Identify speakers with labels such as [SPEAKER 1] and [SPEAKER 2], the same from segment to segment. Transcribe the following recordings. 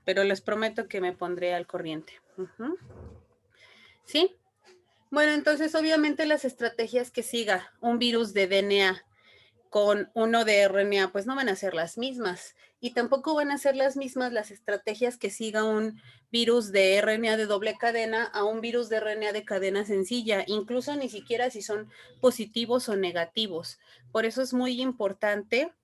[SPEAKER 1] pero les prometo que me pondré al corriente. ¿Sí? Bueno, entonces obviamente las estrategias que siga un virus de DNA con uno de RNA, pues no van a ser las mismas. Y tampoco van a ser las mismas las estrategias que siga un virus de RNA de doble cadena a un virus de RNA de cadena sencilla, incluso ni siquiera si son positivos o negativos. Por eso es muy importante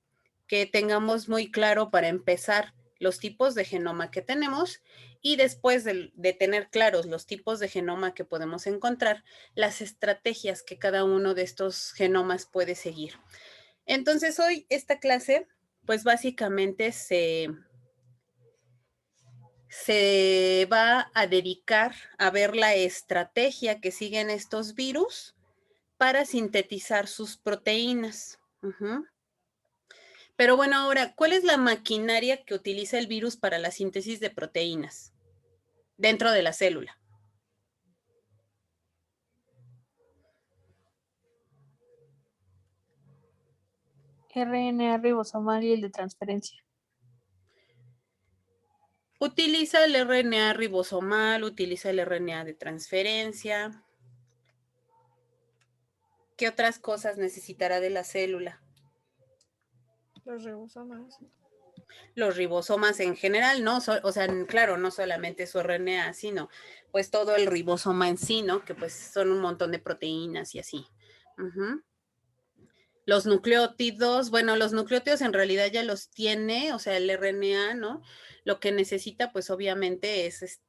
[SPEAKER 1] que tengamos muy claro para empezar los tipos de genoma que tenemos y después de tener claros los tipos de genoma que podemos encontrar, las estrategias que cada uno de estos genomas puede seguir. Entonces hoy esta clase, pues básicamente se va a dedicar a ver la estrategia que siguen estos virus para sintetizar sus proteínas. Pero bueno, ahora, ¿cuál es la maquinaria que utiliza el virus para la síntesis de proteínas dentro de la célula?
[SPEAKER 2] RNA ribosomal y el de transferencia.
[SPEAKER 1] Utiliza el RNA ribosomal, utiliza el RNA de transferencia. ¿Qué otras cosas necesitará de la célula?
[SPEAKER 3] Los ribosomas.
[SPEAKER 1] Los ribosomas en general, ¿no? O sea, claro, no solamente su RNA, sino pues todo el ribosoma en sí, ¿no? Que pues son un montón de proteínas y así. Los nucleótidos, bueno, los nucleótidos en realidad ya los tiene, o sea, el RNA, ¿no? Lo que necesita, pues obviamente es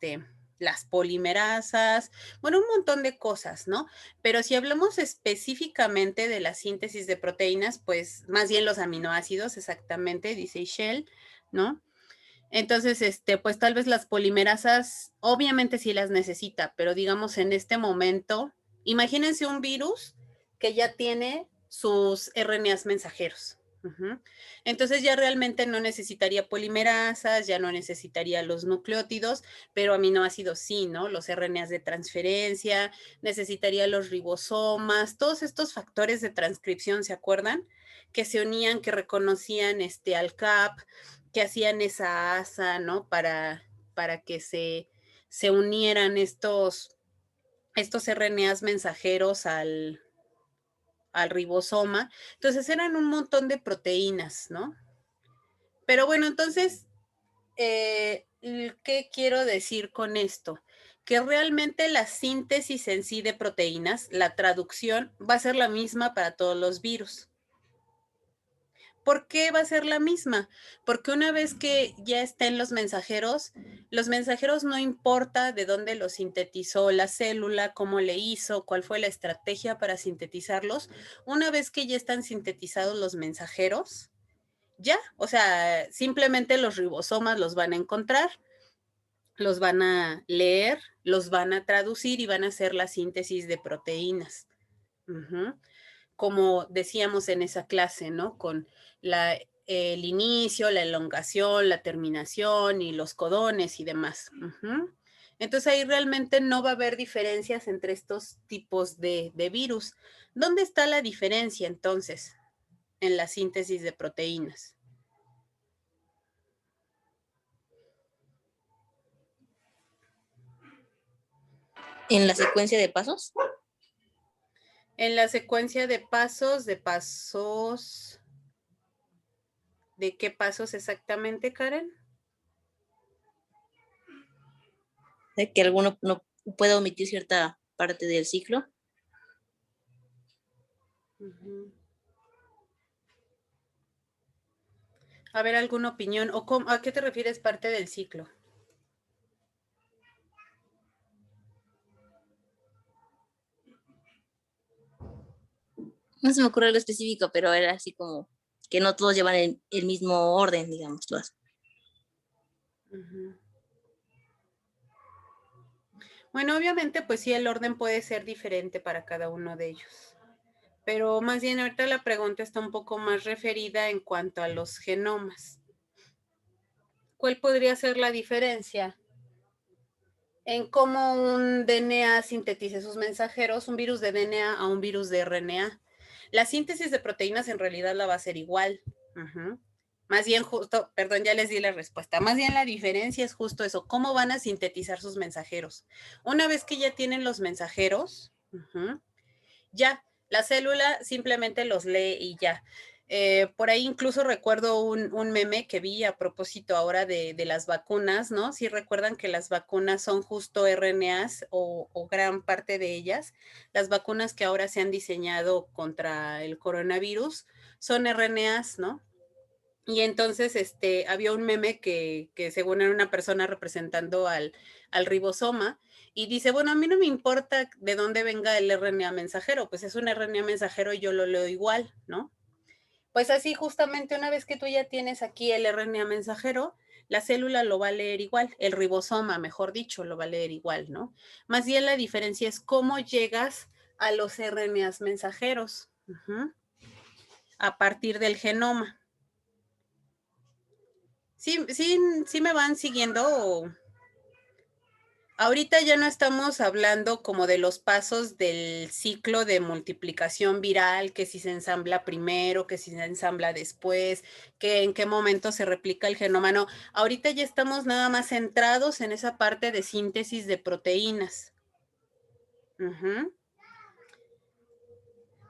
[SPEAKER 1] las polimerasas, bueno, un montón de cosas, ¿no? Pero si hablamos específicamente de la síntesis de proteínas, pues más bien los aminoácidos, exactamente, dice Shell, ¿no? Entonces, pues tal vez las polimerasas, obviamente sí las necesita, pero digamos en este momento, imagínense un virus que ya tiene sus RNAs mensajeros. Entonces ya realmente no necesitaría polimerasas, ya no necesitaría los nucleótidos, pero aminoácidos sí, ¿no? Los RNAs de transferencia, necesitaría los ribosomas, todos estos factores de transcripción, ¿se acuerdan? Que se unían, que reconocían al CAP, que hacían esa asa, ¿no? Para que se unieran estos RNAs mensajeros al ribosoma. Entonces eran un montón de proteínas, ¿no? Pero bueno, entonces, ¿qué quiero decir con esto? Que realmente la síntesis en sí de proteínas, la traducción, va a ser la misma para todos los virus. ¿Por qué va a ser la misma? Porque una vez que ya estén los mensajeros no importa de dónde los sintetizó la célula, cómo le hizo, cuál fue la estrategia para sintetizarlos. Una vez que ya están sintetizados los mensajeros, ya, o sea, simplemente los ribosomas los van a encontrar, los van a leer, los van a traducir y van a hacer la síntesis de proteínas. Como decíamos en esa clase, ¿no? Con el inicio, la elongación, la terminación y los codones y demás. Entonces ahí realmente no va a haber diferencias entre estos tipos de virus. ¿Dónde está la diferencia entonces en la síntesis de proteínas?
[SPEAKER 4] ¿En la secuencia de pasos?
[SPEAKER 1] En la secuencia de pasos, ¿de qué pasos exactamente, Karen?
[SPEAKER 4] De que alguno no pueda omitir cierta parte del ciclo.
[SPEAKER 1] A ver, ¿alguna opinión? ¿O a qué te refieres parte del ciclo?
[SPEAKER 4] No se me ocurre algo específico, pero era así como que no todos llevan el mismo orden, digamos.
[SPEAKER 1] Bueno, obviamente, pues sí, el orden puede ser diferente para cada uno de ellos. Pero más bien ahorita la pregunta está un poco más referida en cuanto a los genomas. ¿Cuál podría ser la diferencia en cómo un DNA sintetiza sus mensajeros, un virus de DNA a un virus de RNA? La síntesis de proteínas en realidad la va a ser igual. Más bien justo, perdón, ya les di la respuesta. Más bien la diferencia es justo eso, cómo van a sintetizar sus mensajeros. Una vez que ya tienen los mensajeros, ya, la célula simplemente los lee y ya. Por ahí incluso recuerdo un meme que vi a propósito ahora de las vacunas, ¿no? Sí recuerdan que las vacunas son justo RNAs o gran parte de ellas. Las vacunas que ahora se han diseñado contra el coronavirus son RNAs, ¿no? Y entonces había un meme que según era una persona representando al ribosoma y dice, bueno, a mí no me importa de dónde venga el RNA mensajero, pues es un RNA mensajero y yo lo leo igual, ¿no? Pues así justamente una vez que tú ya tienes aquí el RNA mensajero, la célula lo va a leer igual, el ribosoma, mejor dicho, lo va a leer igual, ¿no? Más bien la diferencia es cómo llegas a los RNAs mensajeros a partir del genoma. Sí me van siguiendo. Ahorita ya no estamos hablando como de los pasos del ciclo de multiplicación viral, que si se ensambla primero, que si se ensambla después, que en qué momento se replica el genoma. No, ahorita ya estamos nada más centrados en esa parte de síntesis de proteínas.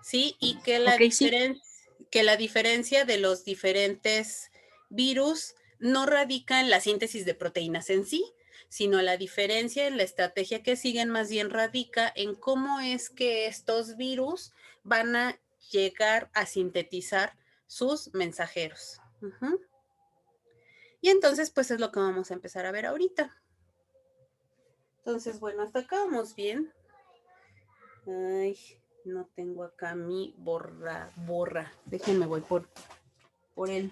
[SPEAKER 1] Sí, y que la diferencia de los diferentes virus no radica en la síntesis de proteínas en sí, sino la diferencia en la estrategia que siguen más bien radica en cómo es que estos virus van a llegar a sintetizar sus mensajeros. Y entonces, pues es lo que vamos a empezar a ver ahorita. Entonces, bueno, hasta acá vamos bien. Ay, no tengo acá mi borra. Déjenme, voy por él.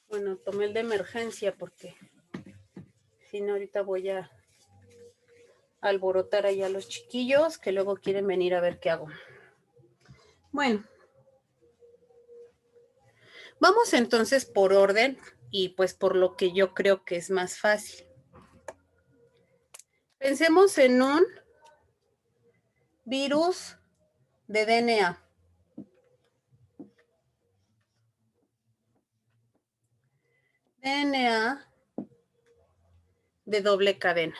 [SPEAKER 1] Bueno, tomé el de emergencia porque si no ahorita voy a alborotar allá a los chiquillos que luego quieren venir a ver qué hago. Bueno, vamos entonces por orden y pues por lo que yo creo que es más fácil. Pensemos en un virus de DNA. DNA de doble cadena.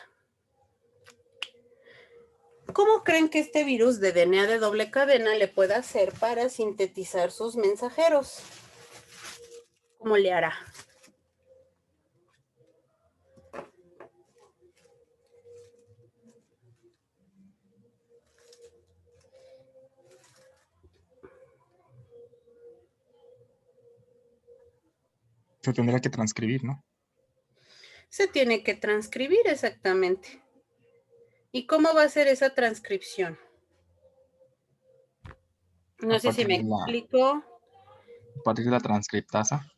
[SPEAKER 1] ¿Cómo creen que este virus de DNA de doble cadena le pueda hacer para sintetizar sus mensajeros? ¿Cómo le hará?
[SPEAKER 5] Se tendrá que transcribir, ¿no?
[SPEAKER 1] Se tiene que transcribir exactamente. ¿Y cómo va a ser esa transcripción? No sé si me explico.
[SPEAKER 5] A partir de la transcriptasa.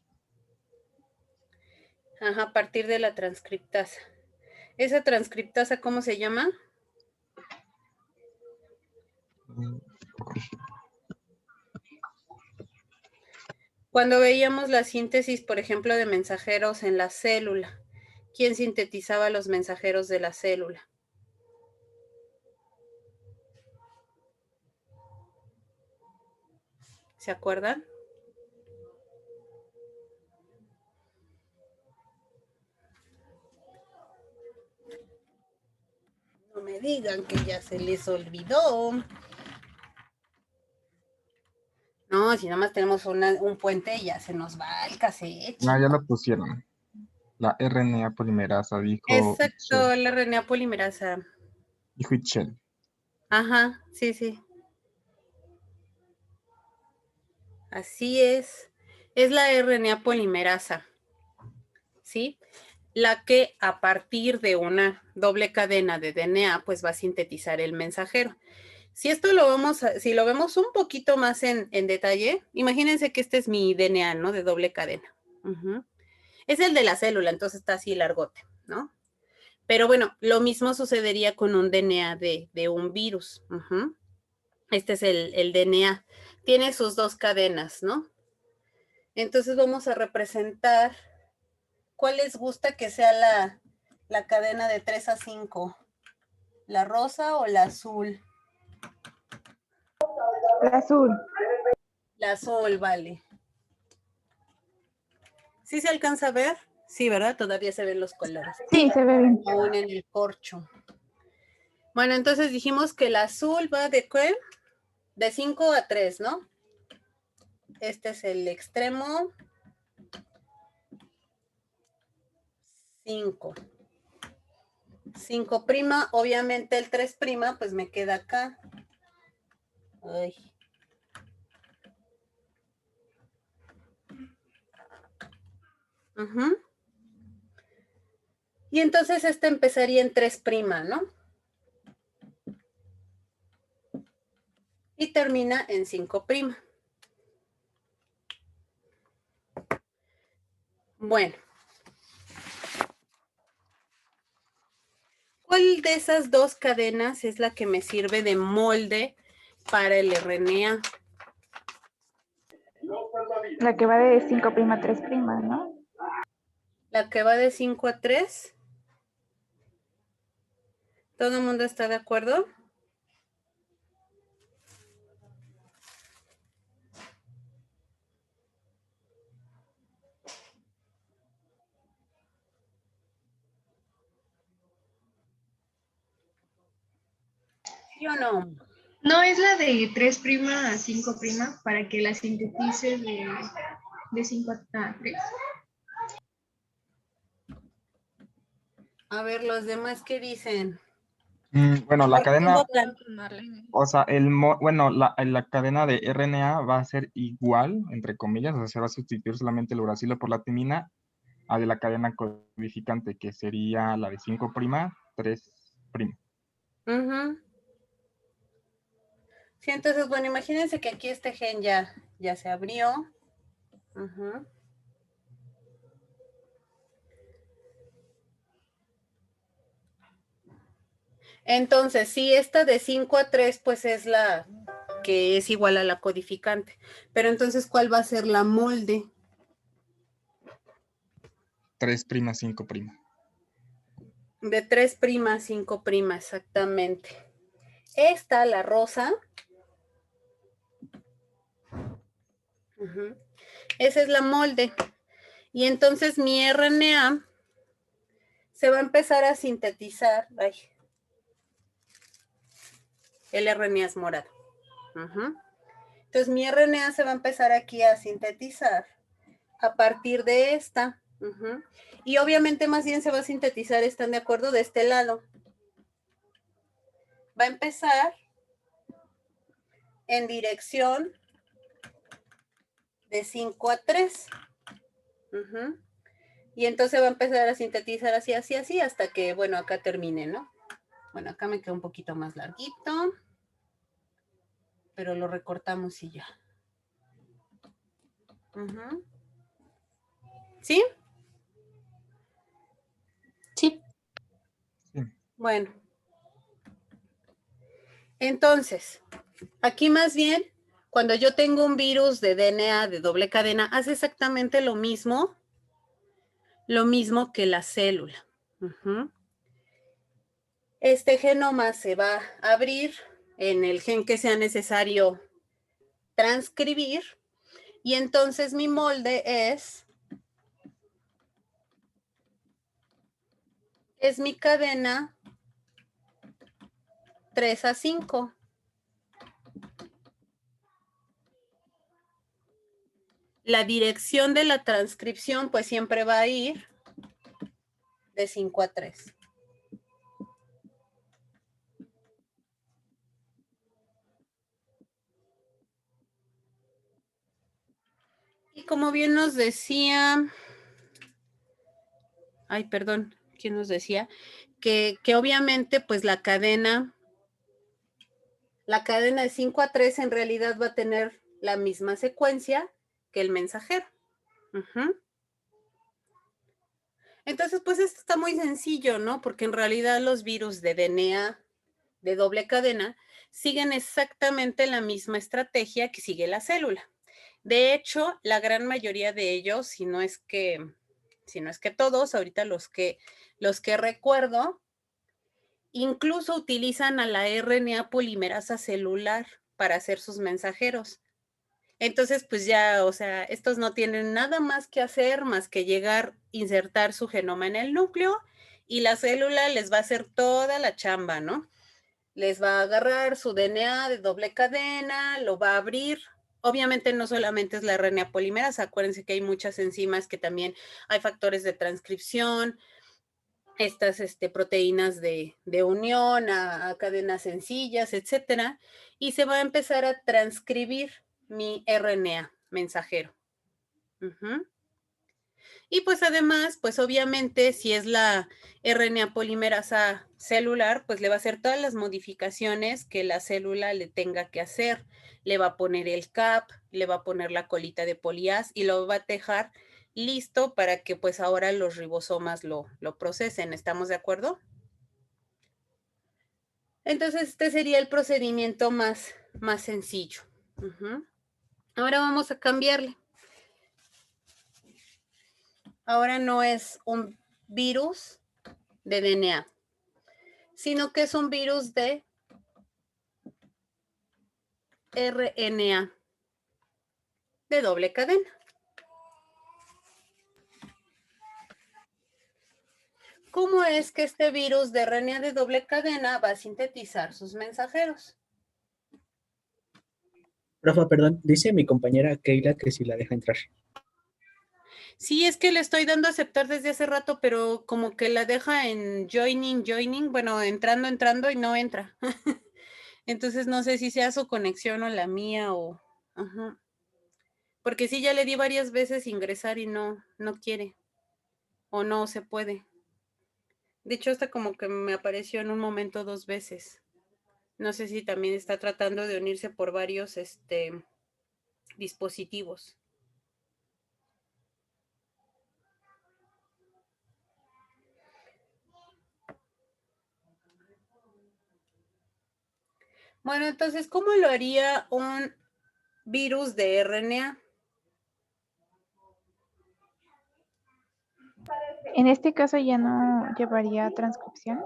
[SPEAKER 1] Ajá, a partir de la transcriptasa. ¿Esa transcriptasa cómo se llama? Cuando veíamos la síntesis, por ejemplo, de mensajeros en la célula, ¿quién sintetizaba los mensajeros de la célula? ¿Se acuerdan? No me digan que ya se les olvidó. No, si nada más tenemos un puente ya se nos va el cassette.
[SPEAKER 5] Ah, ya lo pusieron. La RNA polimerasa, dijo.
[SPEAKER 1] Exacto, la RNA polimerasa.
[SPEAKER 5] Dijo Itchel.
[SPEAKER 1] Ajá, sí. Así es. Es la RNA polimerasa. ¿Sí? La que a partir de una doble cadena de DNA, pues va a sintetizar el mensajero. Si esto si lo vemos un poquito más en detalle, imagínense que este es mi DNA, ¿no? De doble cadena. Es el de la célula, entonces está así largote, ¿no? Pero bueno, lo mismo sucedería con un DNA de un virus. Este es el DNA. Tiene sus dos cadenas, ¿no? Entonces vamos a representar cuál les gusta que sea la cadena de 3 a 5. ¿La rosa o la azul?
[SPEAKER 2] La azul.
[SPEAKER 1] La azul, vale. ¿Sí se alcanza a ver? Sí, ¿verdad? Todavía se ven los colores.
[SPEAKER 2] Sí, se ve bien.
[SPEAKER 1] Aún en el corcho. Bueno, entonces dijimos que el azul va de ¿qué? De 5 a 3, ¿no? Este es el extremo 5. 5 prima, obviamente el 3 prima, pues me queda acá. Ay. Uh-huh. Y entonces este empezaría en 3 prima, ¿no? Y termina en 5 prima. Bueno. ¿Cuál de esas dos cadenas es la que me sirve de molde para el RNA?
[SPEAKER 2] La que va de 5' a 3', ¿no?
[SPEAKER 1] La que va de 5 a 3. ¿Todo el mundo está de acuerdo? ¿Sí o no?
[SPEAKER 3] No es la de 3' a 5' para que la sintetice de 5 a 3.
[SPEAKER 1] A ver, los demás, ¿qué dicen?
[SPEAKER 5] Bueno, la cadena,
[SPEAKER 3] Marlene.
[SPEAKER 5] o sea, bueno, la cadena de RNA va a ser igual, entre comillas, o sea, se va a sustituir solamente el uracilo por la timina a de la cadena codificante, que sería la de 5', 3'.
[SPEAKER 1] Uh-huh. Sí, entonces, bueno, imagínense que aquí este gen ya se abrió. Uh-huh. Entonces, sí, esta de 5 a 3, pues es la que es igual a la codificante. Pero entonces, ¿cuál va a ser la molde?
[SPEAKER 5] 3', 5'.
[SPEAKER 1] De 3' a 5', exactamente. Esta, la rosa. Uh-huh. Esa es la molde. Y entonces mi RNA se va a empezar a sintetizar. Ay, el RNA es morado. Uh-huh. Entonces mi RNA se va a empezar aquí a sintetizar a partir de esta. Uh-huh. Y obviamente más bien se va a sintetizar, ¿están de acuerdo? De este lado. Va a empezar en dirección de 5 a 3. Uh-huh. Y entonces va a empezar a sintetizar así, así, así, hasta que, bueno, acá termine, ¿no? Bueno, acá me queda un poquito más larguito, pero lo recortamos y ya. Uh-huh. ¿Sí?
[SPEAKER 4] Sí.
[SPEAKER 5] Sí.
[SPEAKER 1] Bueno. Entonces, aquí más bien, cuando yo tengo un virus de DNA de doble cadena, hace exactamente lo mismo que la célula. Uh-huh. Este genoma se va a abrir en el gen que sea necesario transcribir y entonces mi molde es mi cadena 3 a 5. La dirección de la transcripción pues siempre va a ir de 5 a 3. Y como bien nos decía, ay, perdón, ¿quién nos decía? Que obviamente pues la cadena de 5 a 3 en realidad va a tener la misma secuencia que el mensajero. Uh-huh. Entonces, pues esto está muy sencillo, ¿no? Porque en realidad los virus de DNA de doble cadena siguen exactamente la misma estrategia que sigue la célula. De hecho, la gran mayoría de ellos, si no es que todos, ahorita los que recuerdo, incluso utilizan a la RNA polimerasa celular para hacer sus mensajeros. Entonces, pues ya, o sea, estos no tienen nada más que hacer más que llegar, insertar su genoma en el núcleo y la célula les va a hacer toda la chamba, ¿no? Les va a agarrar su DNA de doble cadena, lo va a abrir. Obviamente no solamente es la RNA polimerasa, acuérdense que hay muchas enzimas que también hay factores de transcripción, estas proteínas de unión a cadenas sencillas, etcétera, y se va a empezar a transcribir mi RNA mensajero. Y pues además, pues obviamente si es la RNA polimerasa celular, pues le va a hacer todas las modificaciones que la célula le tenga que hacer. Le va a poner el cap, le va a poner la colita de polias y lo va a dejar listo para que pues ahora los ribosomas lo procesen. ¿Estamos de acuerdo? Entonces este sería el procedimiento más sencillo. Ahora vamos a cambiarle. Ahora no es un virus de DNA, sino que es un virus de RNA de doble cadena. ¿Cómo es que este virus de RNA de doble cadena va a sintetizar sus mensajeros?
[SPEAKER 6] Rafa, perdón, dice mi compañera Keila que si la deja entrar.
[SPEAKER 1] Sí, es que le estoy dando a aceptar desde hace rato, pero como que la deja en joining, bueno, entrando y no entra. Entonces no sé si sea su conexión o la mía o... Porque sí, ya le di varias veces ingresar y no quiere o no se puede. De hecho, hasta como que me apareció en un momento 2 veces. No sé si también está tratando de unirse por varios dispositivos. Bueno, entonces, ¿cómo lo haría un virus de RNA?
[SPEAKER 2] En este caso ya no llevaría transcripción.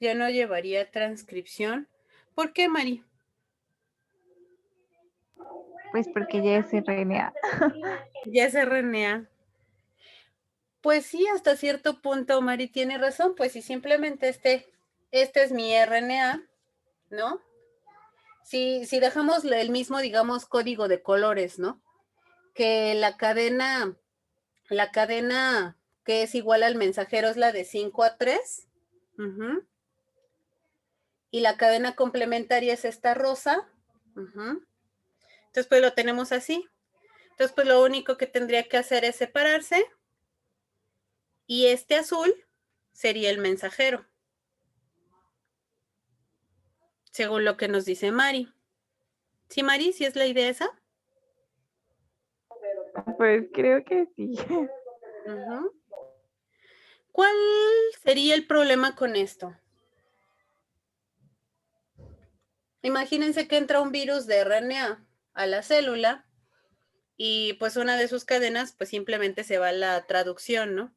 [SPEAKER 1] Ya no llevaría transcripción. ¿Por qué, Mari?
[SPEAKER 2] Pues porque ya es RNA.
[SPEAKER 1] Ya es RNA. Pues sí, hasta cierto punto Mari tiene razón, pues si simplemente este es mi RNA, ¿no? Si dejamos el mismo, digamos, código de colores, ¿no? Que la cadena que es igual al mensajero es la de 5'3". Y la cadena complementaria es esta rosa. Entonces, pues lo tenemos así. Entonces, pues lo único que tendría que hacer es separarse. Y este azul sería el mensajero, según lo que nos dice Mari. ¿Sí, Mari? ¿Sí es la idea esa?
[SPEAKER 2] Pues creo que sí.
[SPEAKER 1] ¿Cuál sería el problema con esto? Imagínense que entra un virus de RNA a la célula y pues una de sus cadenas pues simplemente se va a la traducción, ¿no?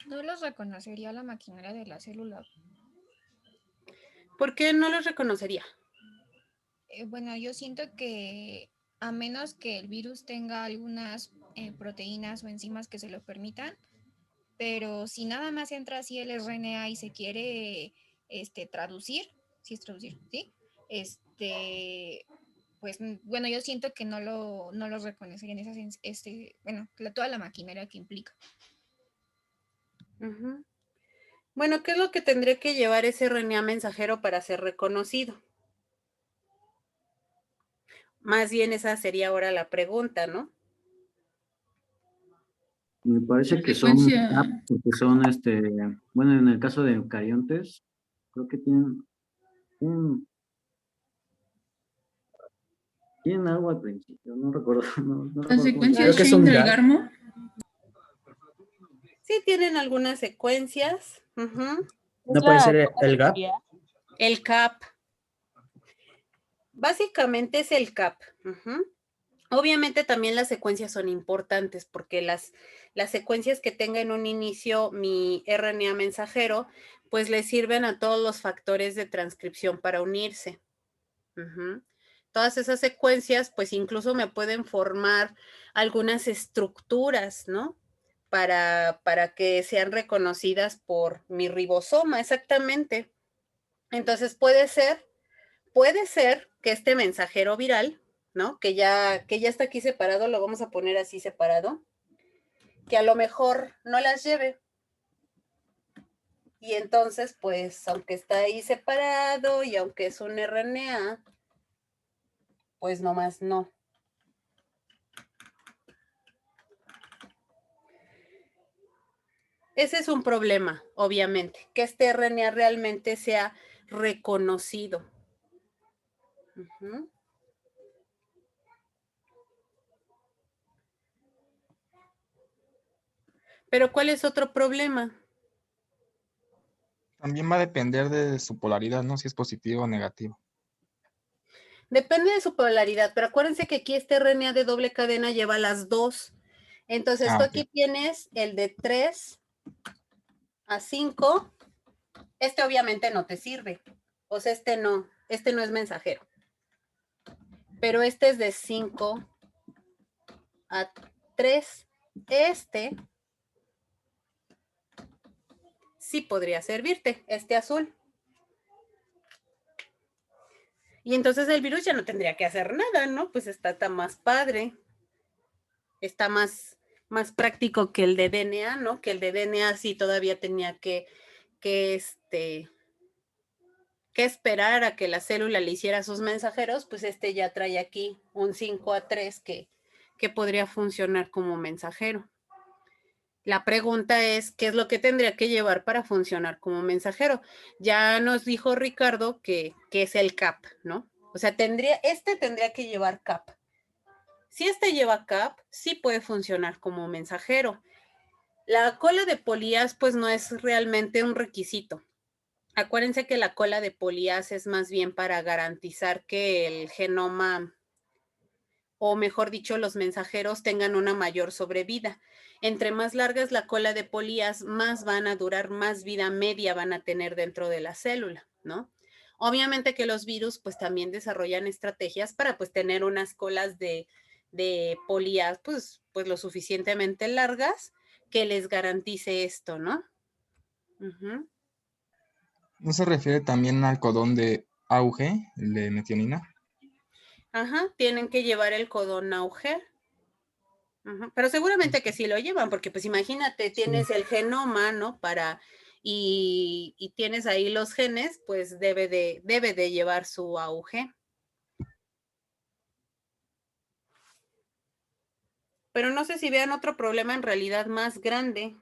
[SPEAKER 7] No los reconocería la maquinaria de la célula.
[SPEAKER 1] ¿Por qué no los reconocería?
[SPEAKER 7] Bueno, yo siento que a menos que el virus tenga algunas proteínas o enzimas que se lo permitan, pero si nada más entra así el RNA y se quiere traducir, si es traducir, ¿sí? Pues bueno, yo siento que no los reconocerían toda la maquinaria que implica.
[SPEAKER 1] Bueno, ¿qué es lo que tendría que llevar ese RNA mensajero para ser reconocido? Más bien esa sería ahora la pregunta, ¿no?
[SPEAKER 8] Me parece que son, porque son, bueno, en el caso de eucariontes, creo que tienen algo al principio, no recuerdo.
[SPEAKER 9] ¿La secuencia
[SPEAKER 6] Creo que es un
[SPEAKER 9] Shane-Dalgarmo?
[SPEAKER 1] Sí, tienen algunas secuencias.
[SPEAKER 6] ¿No puede ser el GAP?
[SPEAKER 1] El CAP. Básicamente es el CAP. Obviamente también las secuencias son importantes porque las secuencias que tenga en un inicio mi RNA mensajero, pues le sirven a todos los factores de transcripción para unirse. Todas esas secuencias, pues incluso me pueden formar algunas estructuras, ¿no? Para que sean reconocidas por mi ribosoma, exactamente. Entonces puede ser que este mensajero viral, ¿no? Que ya está aquí separado, lo vamos a poner así separado, que a lo mejor no las lleve. Y entonces, pues, aunque está ahí separado y aunque es un RNA, pues nomás no. Ese es un problema, obviamente, que este RNA realmente sea reconocido. Pero ¿cuál es otro problema?
[SPEAKER 5] También va a depender de su polaridad, ¿no? Si es positivo o negativo.
[SPEAKER 1] Depende de su polaridad, pero acuérdense que aquí este RNA de doble cadena lleva las dos. Entonces, tú aquí tienes el de 3 a 5. Este obviamente no te sirve. O sea, este no es mensajero. Pero este es de 5 a 3. Este sí podría servirte, este azul. Y entonces el virus ya no tendría que hacer nada, ¿no? Pues está más padre. Está más práctico que el de DNA, ¿no? Que el de DNA sí todavía tenía que esperar a que la célula le hiciera sus mensajeros, pues este ya trae aquí un 5A3 que podría funcionar como mensajero. La pregunta es, ¿qué es lo que tendría que llevar para funcionar como mensajero? Ya nos dijo Ricardo que es el CAP, ¿no? O sea, tendría que llevar CAP. Si este lleva CAP, sí puede funcionar como mensajero. La cola de polías, pues no es realmente un requisito. Acuérdense que la cola de polías es más bien para garantizar que el genoma, o mejor dicho, los mensajeros tengan una mayor sobrevida. Entre más larga es la cola de polías, más van a durar, más vida media van a tener dentro de la célula, ¿no? Obviamente que los virus pues también desarrollan estrategias para pues tener unas colas de polías pues lo suficientemente largas que les garantice esto, ¿no?
[SPEAKER 5] ¿No se refiere también al codón de auge, el de metionina?
[SPEAKER 1] Ajá, tienen que llevar el codón auge. Pero seguramente que sí lo llevan, porque pues imagínate, tienes el genoma, ¿no? Y tienes ahí los genes, pues debe de llevar su auge. Pero no sé si vean otro problema en realidad más grande.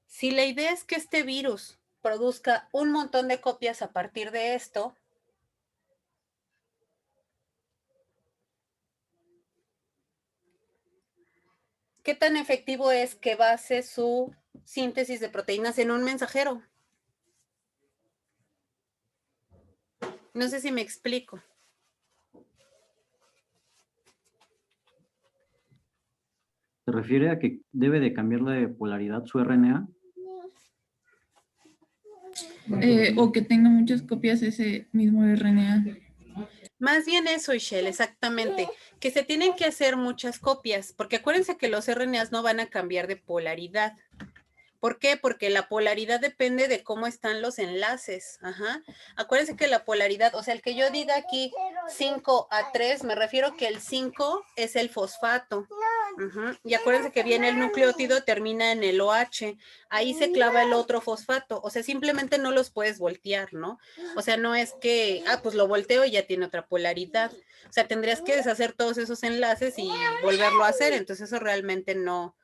[SPEAKER 1] Si la idea es que este virus produzca un montón de copias a partir de esto, ¿qué tan efectivo es que base su síntesis de proteínas en un mensajero? No sé si me explico.
[SPEAKER 8] ¿Se refiere a que debe de cambiar de polaridad su RNA?
[SPEAKER 9] O que tenga muchas copias ese mismo RNA.
[SPEAKER 1] Más bien eso, Ishel, exactamente, que se tienen que hacer muchas copias, porque acuérdense que los RNAs no van a cambiar de polaridad. ¿Por qué? Porque la polaridad depende de cómo están los enlaces. Acuérdense que la polaridad, o sea, el que yo diga aquí 5A3, me refiero que el 5 es el fosfato. Y acuérdense que viene el nucleótido, termina en el OH. Ahí se clava el otro fosfato. O sea, simplemente no los puedes voltear, ¿no? O sea, no es que, pues lo volteo y ya tiene otra polaridad. O sea, tendrías que deshacer todos esos enlaces y volverlo a hacer. Entonces eso realmente no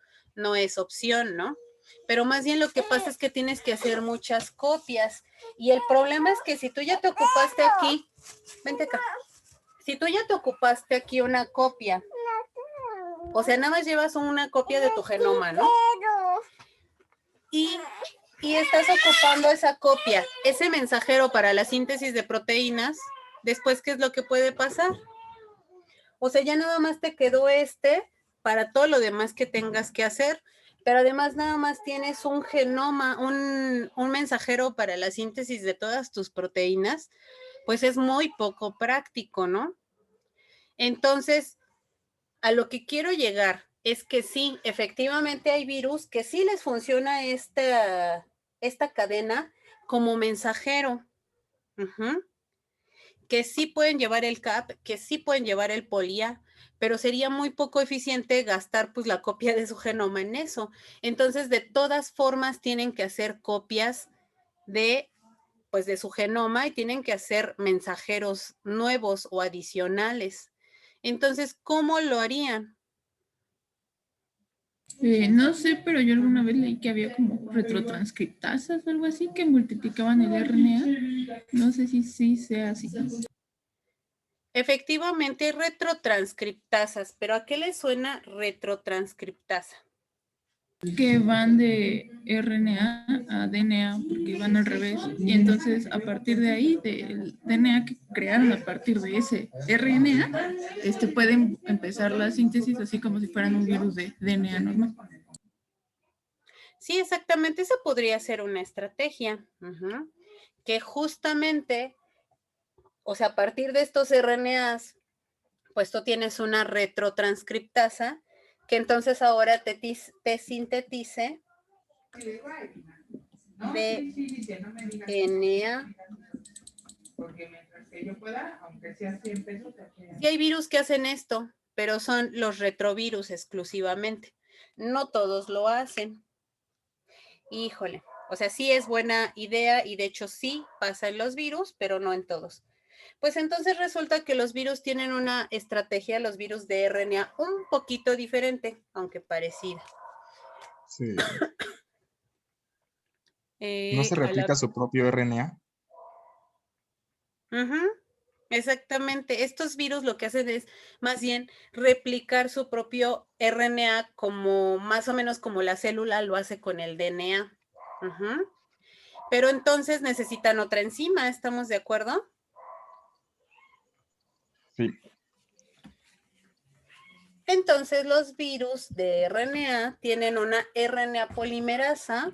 [SPEAKER 1] es opción, ¿no? Pero más bien lo que pasa es que tienes que hacer muchas copias. Y el problema es que si tú ya te ocupaste aquí, vente acá. Si tú ya te ocupaste aquí una copia, o sea, nada más llevas una copia de tu genoma, ¿no? Y y estás ocupando esa copia, ese mensajero para la síntesis de proteínas, después, ¿qué es lo que puede pasar? O sea, ya nada más te quedó para todo lo demás que tengas que hacer, pero además nada más tienes un genoma, un mensajero para la síntesis de todas tus proteínas, pues es muy poco práctico, ¿no? Entonces, a lo que quiero llegar es que sí, efectivamente hay virus que sí les funciona esta cadena como mensajero, que sí pueden llevar el CAP, que sí pueden llevar el polía, pero sería muy poco eficiente gastar pues la copia de su genoma en eso. Entonces, de todas formas, tienen que hacer copias de su genoma y tienen que hacer mensajeros nuevos o adicionales. Entonces, ¿cómo lo harían?
[SPEAKER 9] No sé, pero yo alguna vez leí que había como retrotranscriptasas o algo así que multiplicaban el RNA. No sé si sí sea así.
[SPEAKER 1] Efectivamente, hay retrotranscriptasas, pero ¿a qué le suena retrotranscriptasa?
[SPEAKER 9] Que van de RNA a DNA, porque van al revés. Y entonces, a partir de ahí, del DNA que crearon a partir de ese RNA, pueden empezar la síntesis así como si fueran un virus de DNA normal.
[SPEAKER 1] Sí, exactamente, esa podría ser una estrategia, que justamente, o sea, a partir de estos RNAs, pues tú tienes una retrotranscriptasa que entonces ahora te sintetice DNA. Sí hay virus que hacen esto, pero son los retrovirus exclusivamente. No todos lo hacen. Híjole, o sea, sí es buena idea y de hecho sí pasa en los virus, pero no en todos. Pues entonces resulta que los virus tienen una estrategia, los virus de RNA, un poquito diferente, aunque parecida.
[SPEAKER 5] Sí. ¿No se replica su propio RNA?
[SPEAKER 1] Exactamente. Estos virus lo que hacen es más bien replicar su propio RNA como más o menos como la célula lo hace con el DNA. Pero entonces necesitan otra enzima, ¿estamos de acuerdo?
[SPEAKER 5] Sí.
[SPEAKER 1] Entonces los virus de RNA tienen una RNA polimerasa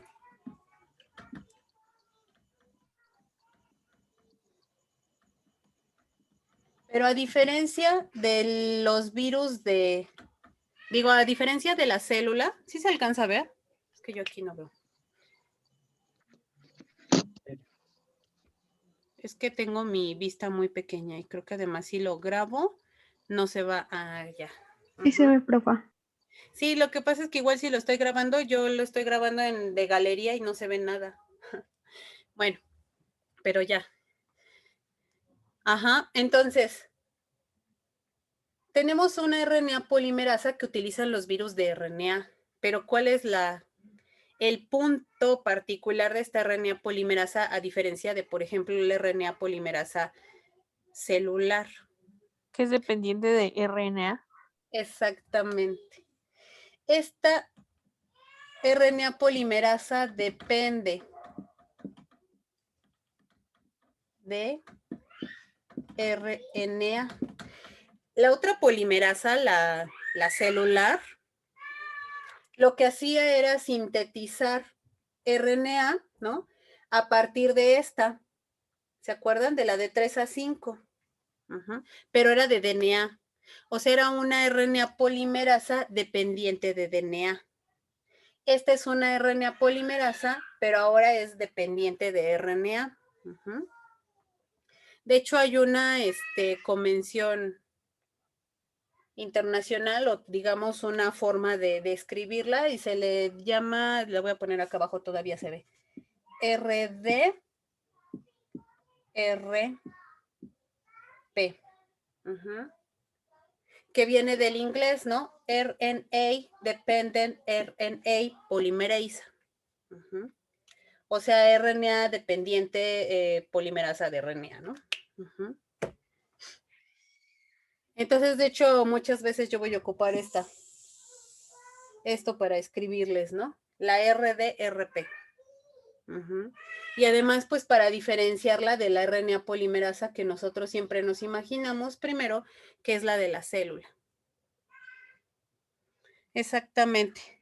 [SPEAKER 1] pero a diferencia de los virus a diferencia de la célula, ¿sí se alcanza a ver? Es que yo aquí no veo. Es que tengo mi vista muy pequeña y creo que además si lo grabo, no se va allá.
[SPEAKER 3] Sí se ve, profa.
[SPEAKER 1] Sí, lo que pasa es que igual si lo estoy grabando, yo lo estoy grabando de galería y no se ve nada. Bueno, pero ya. Entonces, tenemos una RNA polimerasa que utilizan los virus de RNA, pero ¿cuál es el punto particular de esta RNA polimerasa a diferencia de, por ejemplo, la RNA polimerasa celular?
[SPEAKER 2] Que es dependiente de RNA.
[SPEAKER 1] Exactamente. Esta RNA polimerasa depende de RNA. La otra polimerasa, la celular, lo que hacía era sintetizar RNA, ¿no? A partir de esta. ¿Se acuerdan? De la de 3 a 5. Pero era de DNA. O sea, era una RNA polimerasa dependiente de DNA. Esta es una RNA polimerasa, pero ahora es dependiente de RNA. De hecho, hay una convención internacional o digamos una forma de escribirla y se le llama, le voy a poner acá abajo, todavía se ve, RDRP. Que viene del inglés, ¿no? RNA Dependent RNA Polymerase. O sea, RNA dependiente polimerasa de RNA, ¿no? Entonces, de hecho, muchas veces yo voy a ocupar esto para escribirles, ¿no? La RDRP. Ujú. Y además, pues para diferenciarla de la RNA polimerasa que nosotros siempre nos imaginamos primero, que es la de la célula. Exactamente.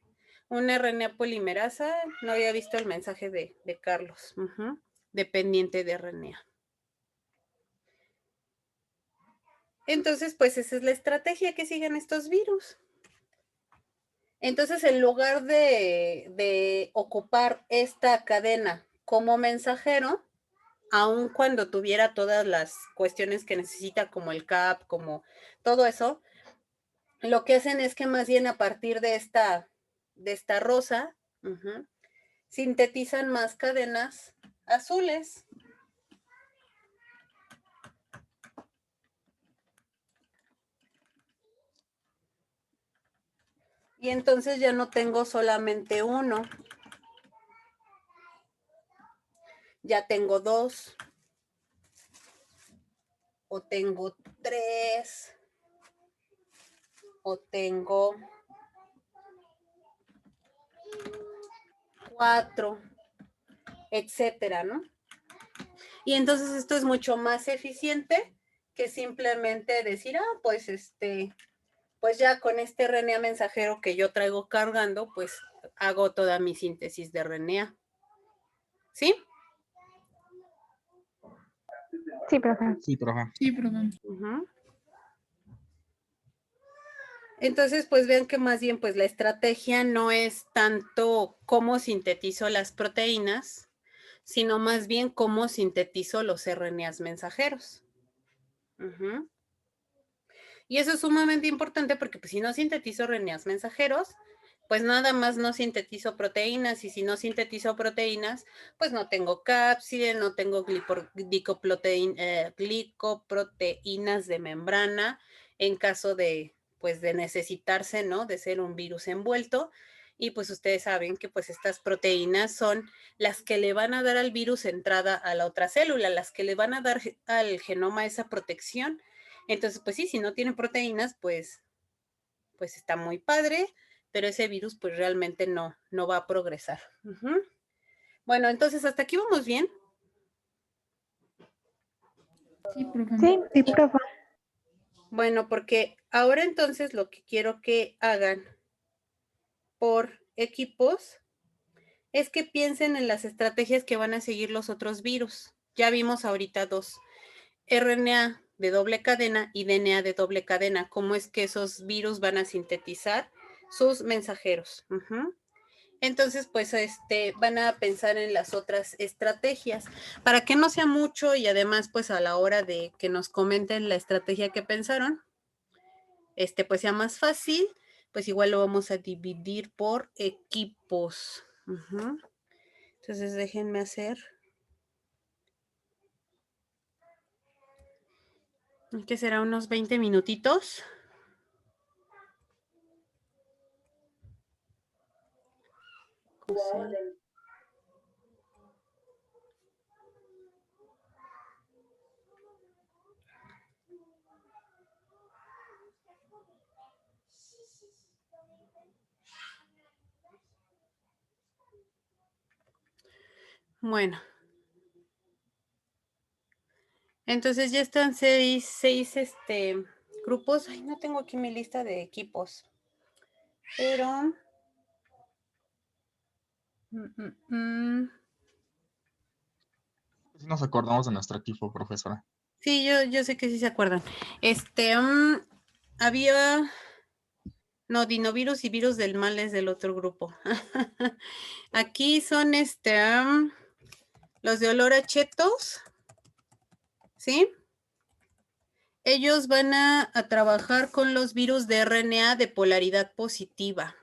[SPEAKER 1] Una RNA polimerasa, no había visto el mensaje de Carlos, dependiente de RNA. Entonces, pues esa es la estrategia que siguen estos virus. Entonces, en lugar de ocupar esta cadena como mensajero, aun cuando tuviera todas las cuestiones que necesita, como el CAP, como todo eso, lo que hacen es que más bien a partir de esta rosa, sintetizan más cadenas azules. Y entonces ya no tengo solamente uno. Ya tengo 2. O tengo 3. O tengo 4. Etcétera, ¿no? Y entonces esto es mucho más eficiente que simplemente decir, pues pues ya con este RNA mensajero que yo traigo cargando, pues hago toda mi síntesis de RNA. ¿Sí?
[SPEAKER 2] Sí, profe.
[SPEAKER 5] Sí, profe.
[SPEAKER 9] Sí, profe.
[SPEAKER 1] Entonces, pues vean que más bien, pues la estrategia no es tanto cómo sintetizo las proteínas, sino más bien cómo sintetizo los RNAs mensajeros. Y eso es sumamente importante porque pues, si no sintetizo RNAs mensajeros, pues nada más no sintetizo proteínas, y si no sintetizo proteínas, pues no tengo cápside, no tengo glicoproteínas de membrana en caso de, pues de necesitarse, ¿no? De ser un virus envuelto. Y pues ustedes saben que pues estas proteínas son las que le van a dar al virus entrada a la otra célula, las que le van a dar al genoma esa protección. Entonces, pues sí, si no tienen proteínas, pues está muy padre, pero ese virus pues realmente no va a progresar. Bueno, entonces hasta aquí vamos bien.
[SPEAKER 9] Sí, profe.
[SPEAKER 2] Sí, profe.
[SPEAKER 1] Bueno, porque ahora entonces lo que quiero que hagan por equipos es que piensen en las estrategias que van a seguir los otros virus. Ya vimos ahorita 2, RNA de doble cadena y DNA de doble cadena, cómo es que esos virus van a sintetizar sus mensajeros. Entonces, pues, van a pensar en las otras estrategias para que no sea mucho y además, pues, a la hora de que nos comenten la estrategia que pensaron, pues, sea más fácil, pues, igual lo vamos a dividir por equipos. Entonces, déjenme hacer. ¿Qué será? Unos 20 minutitos. Bueno. Entonces ya están 6 grupos. Ay, no tengo aquí mi lista de equipos. Pero...
[SPEAKER 5] Sí nos acordamos de nuestro equipo, profesora.
[SPEAKER 1] Sí, yo sé que sí se acuerdan. Había... No, dinovirus y virus del mal es del otro grupo. Aquí son los de olor a chetos. ¿Sí? Ellos van a trabajar con los virus de RNA de polaridad positiva.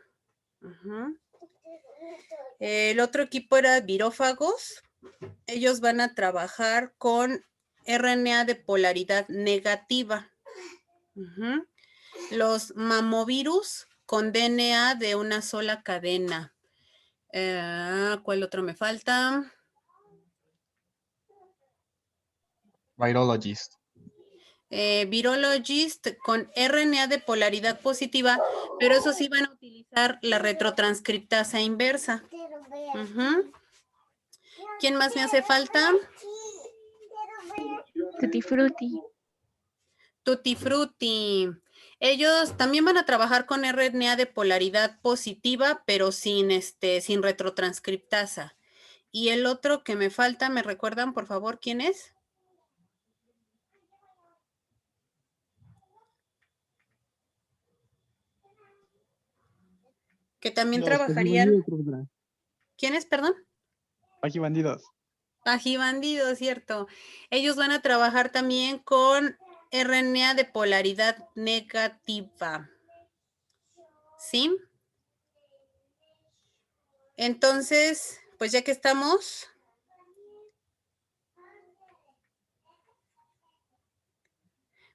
[SPEAKER 1] El otro equipo era virófagos. Ellos van a trabajar con RNA de polaridad negativa. Los mamovirus con DNA de una sola cadena. ¿Cuál otro me falta?
[SPEAKER 5] Virologist.
[SPEAKER 1] Virologist con RNA de polaridad positiva, pero eso sí van a utilizar la retrotranscriptasa inversa. ¿Quién más me hace falta?
[SPEAKER 2] Tutti Frutti.
[SPEAKER 1] Tutti Frutti. Ellos también van a trabajar con RNA de polaridad positiva, pero sin retrotranscriptasa. Y el otro que me falta, ¿me recuerdan, por favor, quién es? Que también
[SPEAKER 10] Los
[SPEAKER 1] trabajarían.
[SPEAKER 10] pajibandidos, profesora.
[SPEAKER 1] ¿Quién es, perdón?
[SPEAKER 10] Pajibandidos.
[SPEAKER 1] Pajibandido, cierto. Ellos van a trabajar también con RNA de polaridad negativa. ¿Sí? Entonces, pues ya que estamos,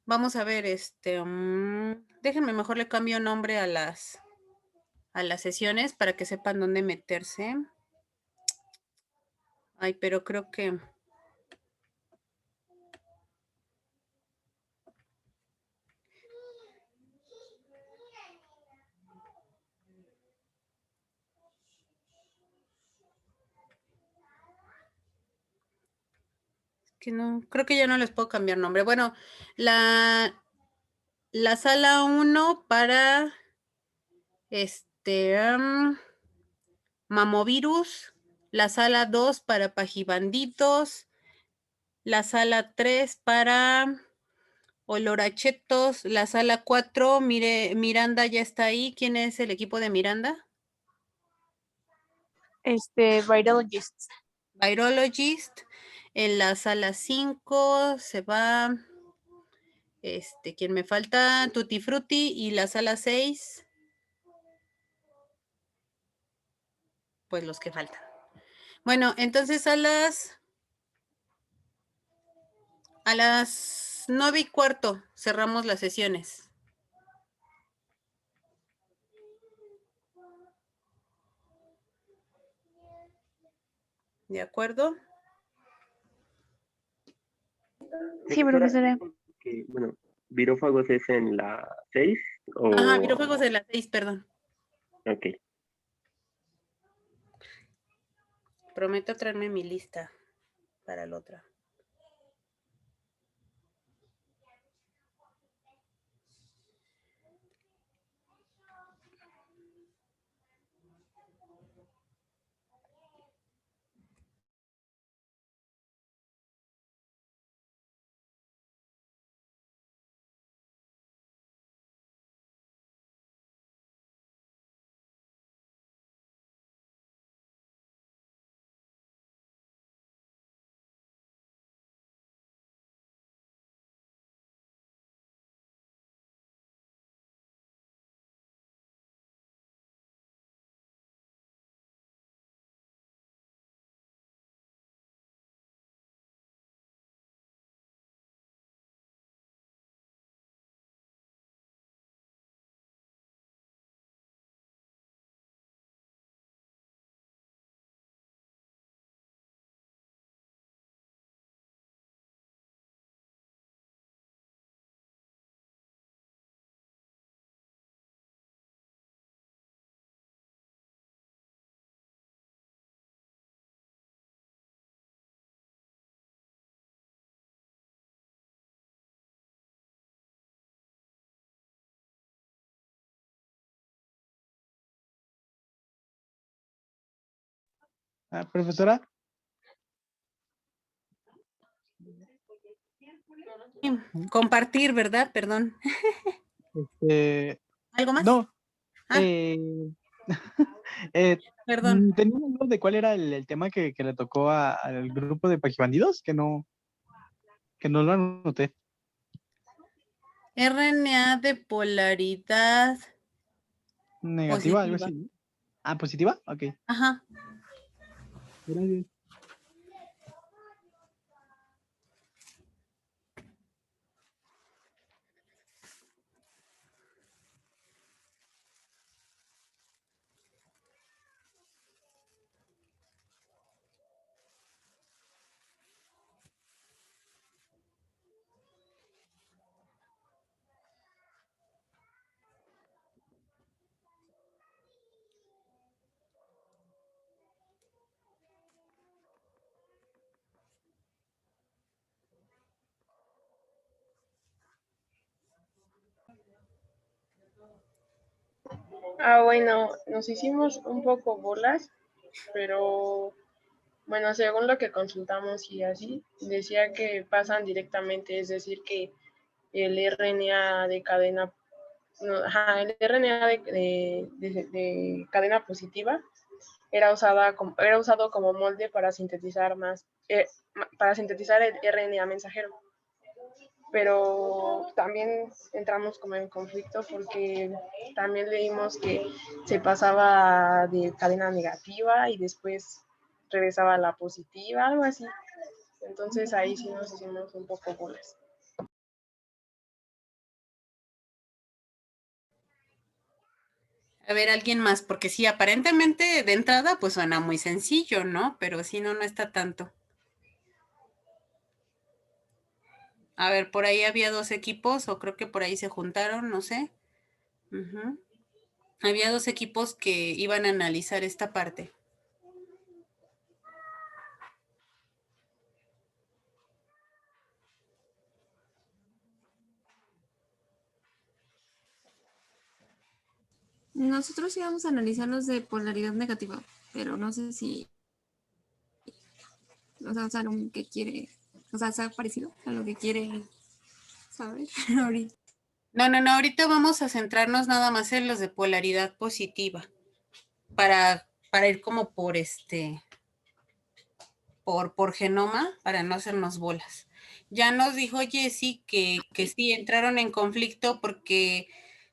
[SPEAKER 1] vamos a ver, déjenme mejor le cambio nombre a las sesiones para que sepan dónde meterse. Ay, pero creo que no, creo que ya no les puedo cambiar nombre. Bueno, la sala 1 para mamovirus, la sala 2 para pajibanditos, la sala 3 para olorachetos, la sala 4, mire, Miranda ya está ahí. ¿Quién es el equipo de Miranda?
[SPEAKER 2] Virologists.
[SPEAKER 1] Virologist. En la sala 5 se va, ¿quién me falta? Tutti Frutti. Y la sala 6, pues los que faltan. Bueno, entonces a las 9:15 cerramos las sesiones. ¿De acuerdo?
[SPEAKER 2] Sí, profesora.
[SPEAKER 11] Bueno, virófagos es en la 6 o...
[SPEAKER 1] Ajá, virófagos en la 6, perdón.
[SPEAKER 11] Ok.
[SPEAKER 1] Prometo traerme mi lista para la otra.
[SPEAKER 10] Profesora.
[SPEAKER 1] Compartir, ¿verdad? Perdón. ¿Algo más?
[SPEAKER 10] No.
[SPEAKER 1] Ah. Perdón.
[SPEAKER 10] ¿Tenía una duda de cuál era el tema que le tocó al grupo de pajibandidos? Que no lo anoté.
[SPEAKER 1] RNA de polaridad
[SPEAKER 10] Negativa, algo
[SPEAKER 1] positiva.
[SPEAKER 10] así, ¿no? Ah, ¿positiva? Ok.
[SPEAKER 1] Ajá.
[SPEAKER 10] Gracias.
[SPEAKER 12] Bueno, nos hicimos un poco bolas, pero bueno, según lo que consultamos y así, decía que pasan directamente, es decir, que el RNA de cadena, no, el RNA de cadena positiva era usado como molde para sintetizar para sintetizar el RNA mensajero. Pero también entramos como en conflicto porque también leímos que se pasaba de cadena negativa y después regresaba a la positiva, algo así. Entonces ahí sí nos hicimos un poco bolas.
[SPEAKER 1] A ver, alguien más, porque sí, aparentemente de entrada pues suena muy sencillo, ¿no? Pero si no, no está tanto. A ver, por ahí había 2 equipos, o creo que por ahí se juntaron, no sé. Había 2 equipos que iban a analizar esta parte.
[SPEAKER 13] Nosotros íbamos a analizar los de polaridad negativa, pero no sé si, o sea, lo que quiere, o sea, ¿se parecido a lo que quiere saber ahorita?
[SPEAKER 1] No, ahorita vamos a centrarnos nada más en los de polaridad positiva, para ir como por genoma, para no hacernos bolas. Ya nos dijo Jessie que sí entraron en conflicto porque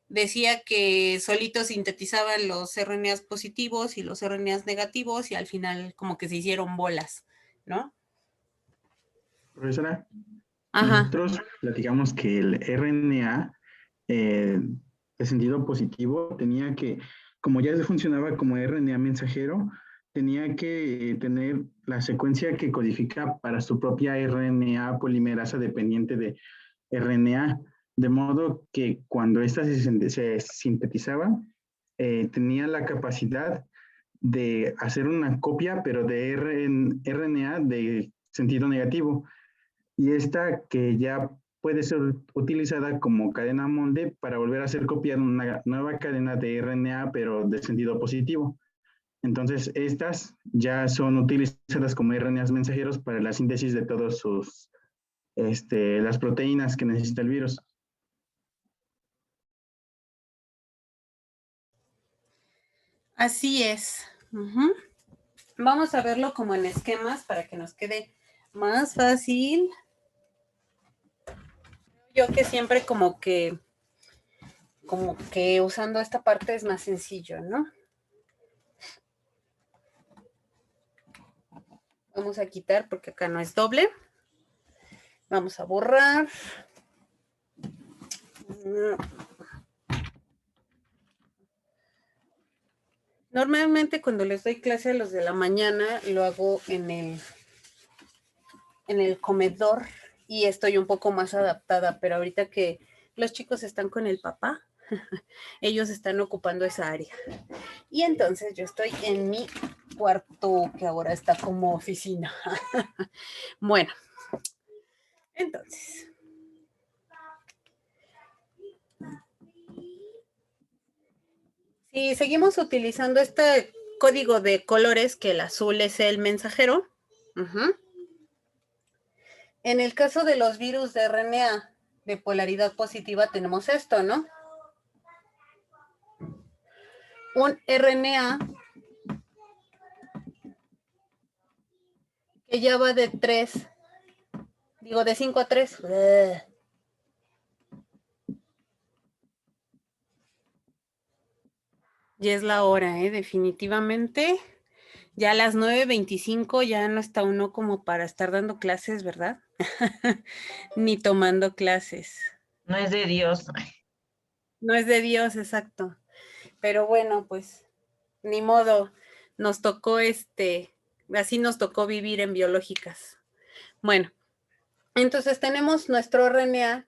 [SPEAKER 1] decía que solitos sintetizaban los RNAs positivos y los RNAs negativos y al final como que se hicieron bolas, ¿no?
[SPEAKER 14] Profesora, nosotros platicamos que el RNA de sentido positivo tenía que, como ya funcionaba como RNA mensajero, tenía que tener la secuencia que codifica para su propia RNA polimerasa dependiente de RNA, de modo que cuando ésta se sintetizaba, tenía la capacidad de hacer una copia, pero de RNA de sentido negativo. Y esta que ya puede ser utilizada como cadena molde para volver a hacer copia de una nueva cadena de RNA, pero de sentido positivo. Entonces, estas ya son utilizadas como RNAs mensajeros para la síntesis de todos sus, las proteínas que necesita el virus.
[SPEAKER 1] Así es. Vamos a verlo como en esquemas para que nos quede más fácil. Yo que siempre como que usando esta parte es más sencillo, ¿no? Vamos a quitar porque acá no es doble. Vamos a borrar. Normalmente cuando les doy clase a los de la mañana lo hago en el comedor y estoy un poco más adaptada, pero ahorita que los chicos están con el papá, ellos están ocupando esa área. Y entonces yo estoy en mi cuarto que ahora está como oficina. Bueno, entonces. Si seguimos utilizando este código de colores, que el azul es el mensajero, en el caso de los virus de RNA de polaridad positiva tenemos esto, ¿no? Un RNA que ya va de 5 a 3. Ya es la hora, definitivamente. Ya a las 9:25 ya no está uno como para estar dando clases, ¿verdad? Ni tomando clases.
[SPEAKER 15] No es de Dios.
[SPEAKER 1] No es de Dios, exacto. Pero bueno, pues, ni modo. Nos tocó así nos tocó vivir en biológicas. Bueno, entonces tenemos nuestro RNA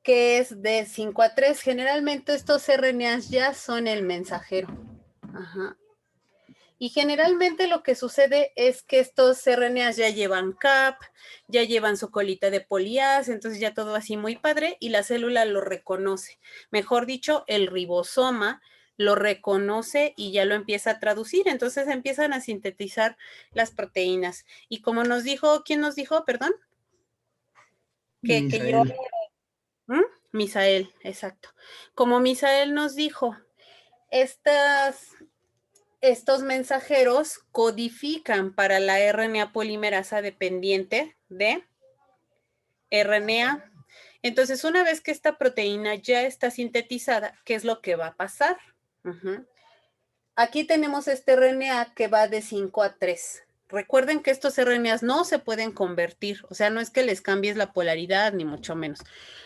[SPEAKER 1] que es de 5 a 3. Generalmente estos RNAs ya son el mensajero. Y generalmente lo que sucede es que estos RNAs ya llevan CAP, ya llevan su colita de polias, entonces ya todo así muy padre y la célula lo reconoce. Mejor dicho, el ribosoma lo reconoce y ya lo empieza a traducir, entonces empiezan a sintetizar las proteínas. Y como nos dijo, ¿quién nos dijo? Perdón. Que yo... Misael, exacto. Como Misael nos dijo, estos mensajeros codifican para la RNA polimerasa dependiente de RNA. Entonces, una vez que esta proteína ya está sintetizada, ¿qué es lo que va a pasar? Aquí tenemos este RNA que va de 5 a 3. Recuerden que estos RNAs no se pueden convertir, o sea, no es que les cambies la polaridad, ni mucho menos.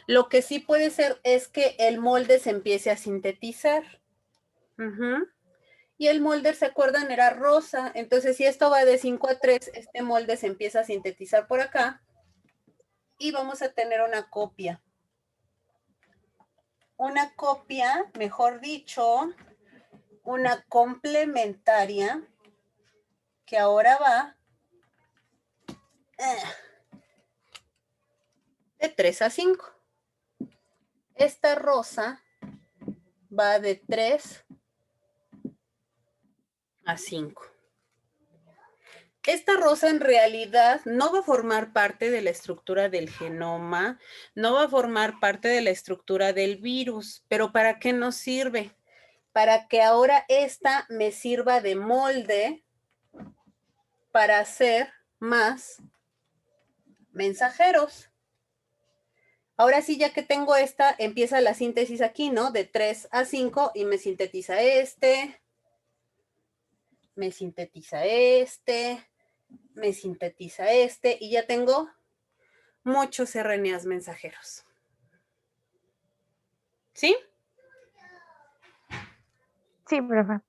[SPEAKER 1] Lo que sí puede ser es que el molde se empiece a sintetizar. Y el molde, ¿se acuerdan? Era rosa. Entonces, si esto va de 5 a 3, este molde se empieza a sintetizar por acá. Y vamos a tener una copia. Una copia, mejor dicho, una complementaria, que ahora va de 3 a 5. Esta rosa va de 3 a 5. Esta rosa en realidad no va a formar parte de la estructura del genoma, no va a formar parte de la estructura del virus, pero ¿para qué nos sirve? Para que ahora esta me sirva de molde para hacer más mensajeros. Ahora sí, ya que tengo esta, empieza la síntesis aquí, ¿no? De 3 a 5 y me sintetiza me sintetiza me sintetiza y ya tengo muchos RNAs mensajeros. ¿Sí?
[SPEAKER 2] Sí, profe.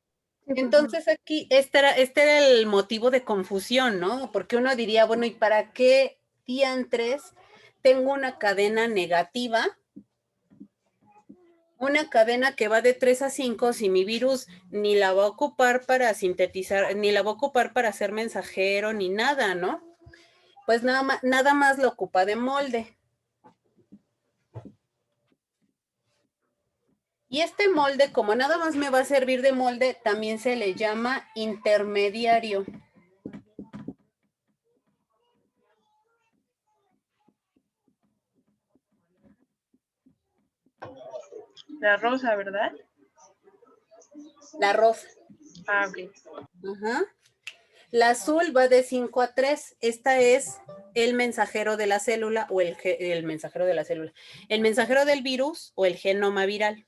[SPEAKER 1] Entonces aquí, este era el motivo de confusión, ¿no? Porque uno diría, bueno, ¿y para qué diantres tengo una cadena negativa? Una cadena que va de 3 a 5, si mi virus ni la va a ocupar para sintetizar, ni la va a ocupar para ser mensajero, ni nada, ¿no? Pues nada más lo ocupa de molde. Y este molde, como nada más me va a servir de molde, también se le llama intermediario.
[SPEAKER 12] La rosa, ¿verdad?
[SPEAKER 1] La rosa.
[SPEAKER 12] Ah, ok.
[SPEAKER 1] Ajá. La azul va de 5 a 3. Esta es el mensajero de la célula o el mensajero de la célula. El mensajero del virus o el genoma viral.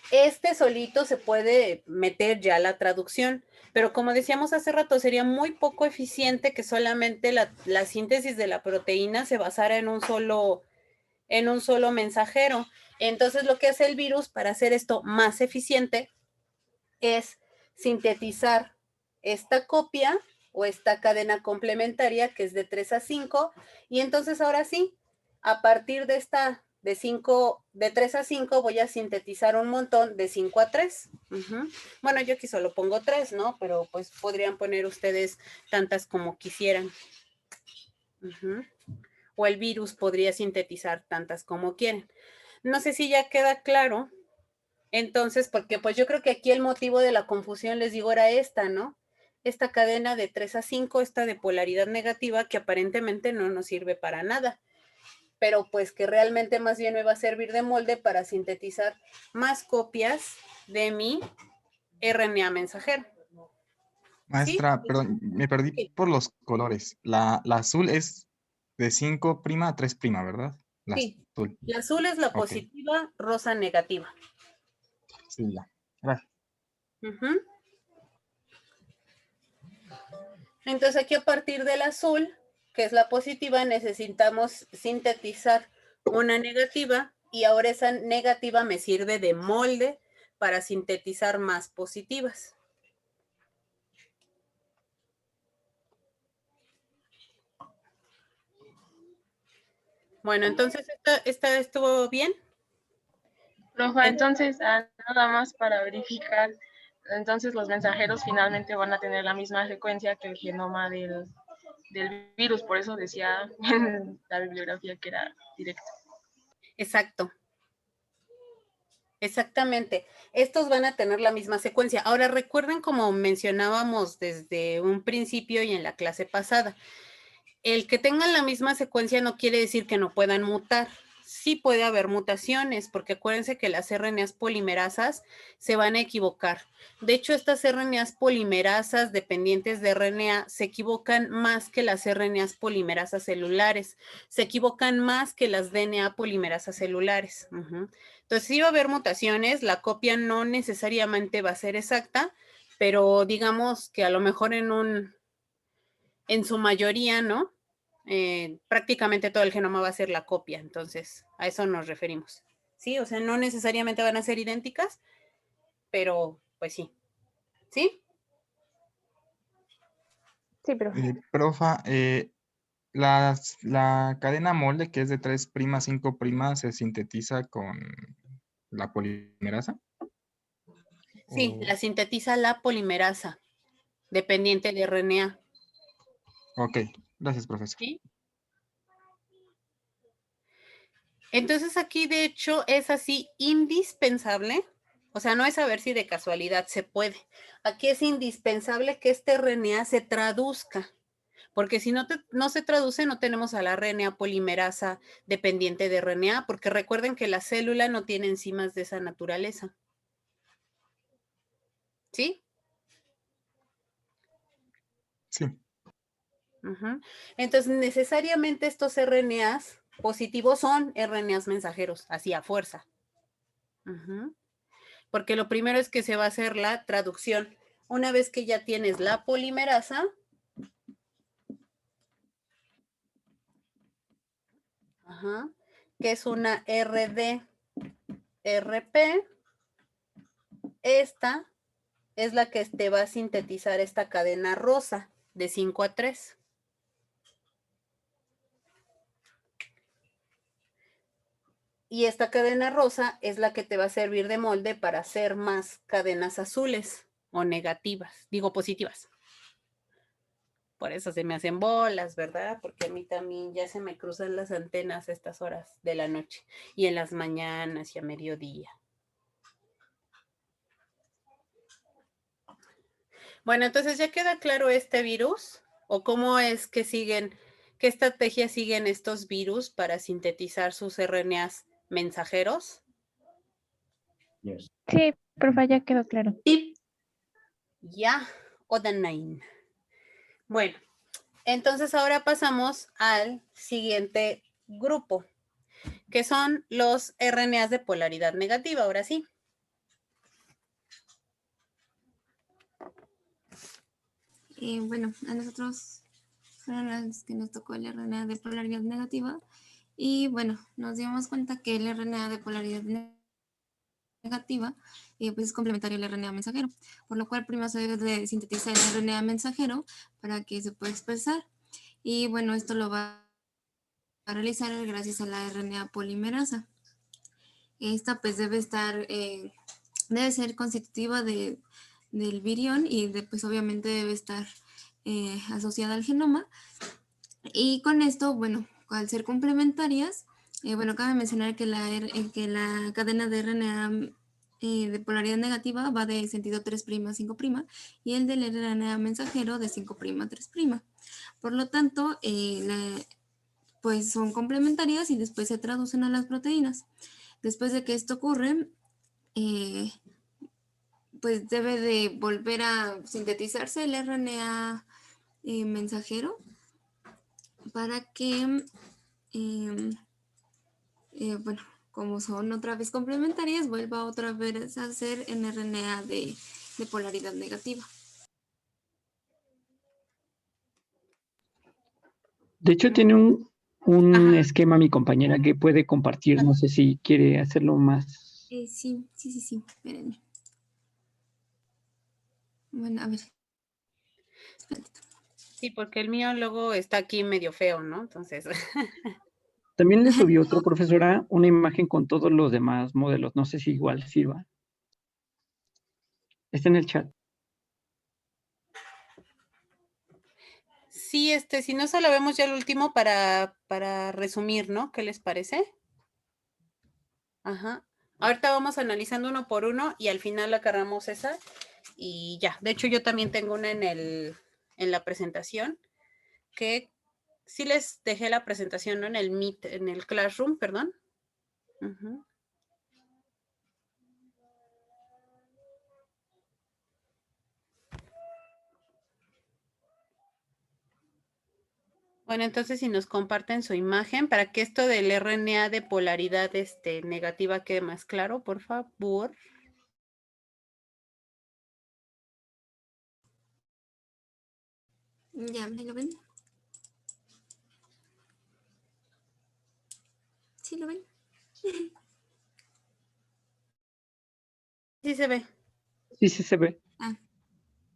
[SPEAKER 1] Este solito se puede meter ya la traducción, pero como decíamos hace rato, sería muy poco eficiente que solamente la síntesis de la proteína se basara en un solo mensajero. Entonces, lo que hace el virus para hacer esto más eficiente es sintetizar esta copia o esta cadena complementaria que es de 3 a 5 y entonces ahora sí, a partir de esta de 3 a 5 voy a sintetizar un montón de 5 a 3. Bueno, yo aquí solo pongo 3, ¿no? Pero pues podrían poner ustedes tantas como quisieran. O el virus podría sintetizar tantas como quieren. No sé si ya queda claro. Entonces, porque pues yo creo que aquí el motivo de la confusión, les digo, era esta, ¿no? Esta cadena de 3 a 5, esta de polaridad negativa, que aparentemente no nos sirve para nada, pero pues que realmente más bien me va a servir de molde para sintetizar más copias de mi RNA mensajero.
[SPEAKER 5] Maestra,
[SPEAKER 1] ¿Sí?
[SPEAKER 5] perdón, me perdí por los colores. La azul es de 5' a 3', ¿verdad?
[SPEAKER 1] Sí.
[SPEAKER 5] Azul.
[SPEAKER 1] La azul es la positiva, rosa negativa.
[SPEAKER 5] Sí, ya. Gracias.
[SPEAKER 1] Entonces aquí a partir del azul, que es la positiva, necesitamos sintetizar una negativa y ahora esa negativa me sirve de molde para sintetizar más positivas. Bueno, entonces, ¿esta estuvo bien?
[SPEAKER 12] Profe, entonces, nada más para verificar, Entonces los mensajeros finalmente van a tener la misma secuencia que el genoma del virus, por eso decía en la bibliografía que era directo.
[SPEAKER 1] Exacto. Exactamente. Estos van a tener la misma secuencia. Ahora recuerden, como mencionábamos desde un principio y en la clase pasada, el que tengan la misma secuencia no quiere decir que no puedan mutar. Sí puede haber mutaciones, porque acuérdense que las RNAs polimerasas se van a equivocar. De hecho, estas RNAs polimerasas dependientes de RNA se equivocan más que las RNAs polimerasas celulares. Se equivocan más que las DNA polimerasas celulares. Entonces, sí va a haber mutaciones. La copia no necesariamente va a ser exacta, pero digamos que a lo mejor en su mayoría, ¿no? Prácticamente todo el genoma va a ser la copia, entonces a eso nos referimos. Sí, o sea, no necesariamente van a ser idénticas, pero pues sí. ¿Sí?
[SPEAKER 3] Sí, profe.
[SPEAKER 5] Profa, la cadena molde, que es de 3', 5', se sintetiza con la polimerasa.
[SPEAKER 1] Sí, la sintetiza la polimerasa, dependiente de RNA.
[SPEAKER 5] Ok, gracias, profesor.
[SPEAKER 1] ¿Sí? Entonces aquí, de hecho, es así indispensable, o sea, no es a ver si de casualidad se puede. Aquí es indispensable que este RNA se traduzca, porque si no se traduce, no tenemos a la RNA polimerasa dependiente de RNA, porque recuerden que la célula no tiene enzimas de esa naturaleza. ¿Sí?
[SPEAKER 5] Sí.
[SPEAKER 1] Entonces, necesariamente estos RNAs positivos son RNAs mensajeros, así a fuerza. Porque lo primero es que se va a hacer la traducción. Una vez que ya tienes la polimerasa, que es una RD-RP, esta es la que te va a sintetizar esta cadena rosa de 5 a 3. Y esta cadena rosa es la que te va a servir de molde para hacer más cadenas azules o negativas, digo positivas. Por eso se me hacen bolas, ¿verdad? Porque a mí también ya se me cruzan las antenas a estas horas de la noche y en las mañanas y a mediodía. Bueno, entonces ya queda claro este virus o cómo es que siguen, qué estrategia siguen estos virus para sintetizar sus RNAs mensajeros.
[SPEAKER 2] Sí, profe, ya quedó claro.
[SPEAKER 1] Ya, Odanine. Bueno, entonces ahora pasamos al siguiente grupo, que son los RNAs de polaridad negativa, ahora sí.
[SPEAKER 13] Bueno, a nosotros fueron las que nos tocó el RNA de polaridad negativa y bueno, nos dimos cuenta que el RNA de polaridad negativa pues es complementario al RNA mensajero, por lo cual primero se debe de sintetizar el RNA mensajero para que se pueda expresar y bueno, esto lo va a realizar gracias a la RNA polimerasa. Esta pues debe ser constitutiva del virión y pues obviamente debe estar asociada al genoma. Y con esto, bueno, al ser complementarias, bueno, cabe mencionar que que la cadena de RNA de polaridad negativa va de sentido 3' a 5' y el del RNA mensajero de 5' a 3'. Por lo tanto, pues son complementarias y después se traducen a las proteínas. Después de que esto ocurre, pues debe de volver a sintetizarse el RNA mensajero para que, bueno, como son otra vez complementarias, vuelva otra vez a ser en RNA de polaridad negativa.
[SPEAKER 15] De hecho, tiene un esquema mi compañera que puede compartir, no sé si quiere hacerlo más.
[SPEAKER 13] Sí. Espérenme. Bueno, a ver.
[SPEAKER 1] Sí, porque el mío luego está aquí medio feo, ¿no? Entonces.
[SPEAKER 15] También le subió otro profesora una imagen con todos los demás modelos. No sé si igual sirva. Está en el chat.
[SPEAKER 1] Sí, si no, solo vemos ya el último para resumir, ¿no? ¿Qué les parece? Ajá. Ahorita vamos analizando uno por uno y al final agarramos esa y ya. De hecho, yo también tengo una en la presentación que sí les dejé la presentación, ¿no? En el Meet, en el Classroom, perdón. Ujú. Bueno, entonces si nos comparten su imagen para que esto del RNA de polaridad negativa quede más claro, por favor.
[SPEAKER 13] Ya, ¿me lo ven? ¿Sí lo ven?
[SPEAKER 1] Sí se ve.
[SPEAKER 15] Sí, sí se ve.
[SPEAKER 13] Ah,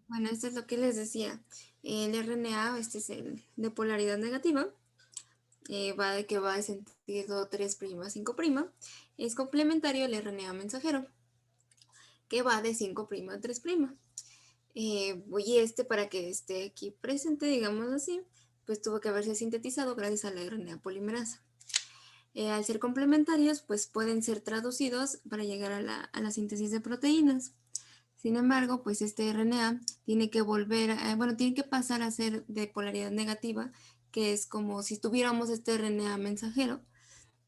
[SPEAKER 13] bueno, esto es lo que les decía. El RNA, este es el de polaridad negativa. Va de sentido 3', 5'. Es complementario al RNA mensajero, que va de 5' a 3'. Y para que esté aquí presente, digamos así, pues tuvo que haberse sintetizado gracias a la RNA polimerasa. Al ser complementarios, pues pueden ser traducidos para llegar a la síntesis de proteínas. Sin embargo, pues este RNA tiene que tiene que pasar a ser de polaridad negativa, que es como si tuviéramos este RNA mensajero,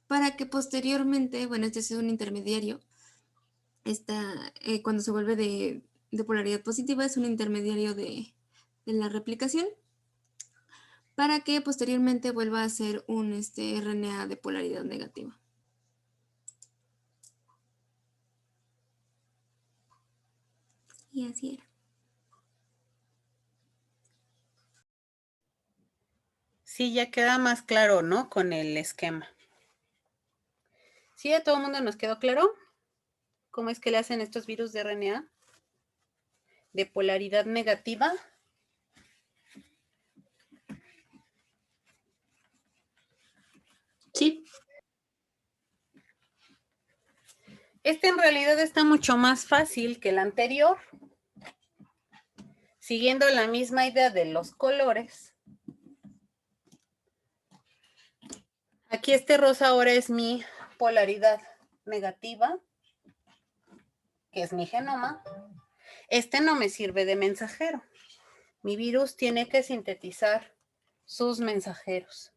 [SPEAKER 13] para que posteriormente, bueno, este es un intermediario, cuando se vuelve de polaridad positiva, es un intermediario de la replicación, para que posteriormente vuelva a ser un RNA de polaridad negativa. Y así era.
[SPEAKER 1] Sí, ya queda más claro, ¿no? Con el esquema. ¿Sí a todo el mundo nos quedó claro cómo es que le hacen estos virus de RNA de polaridad negativa?
[SPEAKER 4] Sí.
[SPEAKER 1] En realidad está mucho más fácil que el anterior. Siguiendo la misma idea de los colores. Aquí rosa ahora es mi polaridad negativa, que es mi genoma. No me sirve de mensajero. Mi virus tiene que sintetizar sus mensajeros.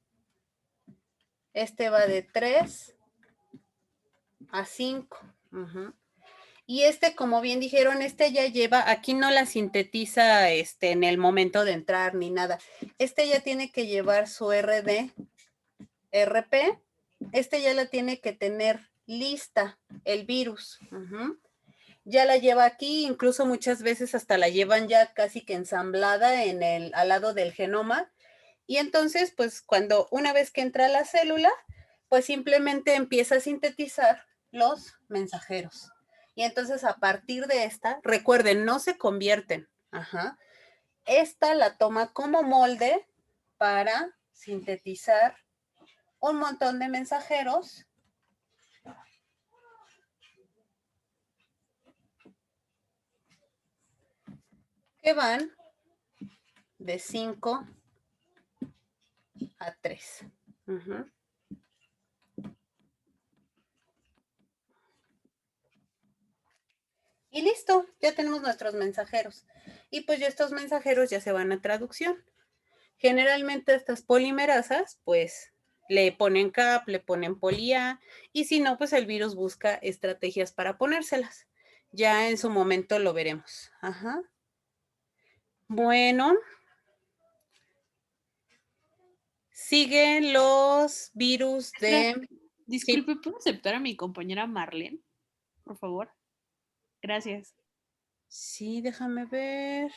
[SPEAKER 1] Va de 3 a 5. Y como bien dijeron, ya lleva, aquí no la sintetiza en el momento de entrar ni nada. Ya tiene que llevar su RD, RP. Ya la tiene que tener lista, el virus. Ya la lleva aquí, incluso muchas veces hasta la llevan ya casi que ensamblada al lado del genoma. Y entonces, pues una vez que entra la célula, pues simplemente empieza a sintetizar los mensajeros. Y entonces a partir de recuerden, no se convierten. La toma como molde para sintetizar un montón de mensajeros que van de 5 a 3. Y listo, ya tenemos nuestros mensajeros. Y pues ya estos mensajeros ya se van a traducción. Generalmente estas polimerasas, pues le ponen CAP, le ponen poli-A, y si no, pues el virus busca estrategias para ponérselas. Ya en su momento lo veremos. Bueno. Siguen los virus de...
[SPEAKER 16] Disculpe, ¿puedo aceptar a mi compañera Marlene? Por favor. Gracias.
[SPEAKER 1] Sí, déjame ver.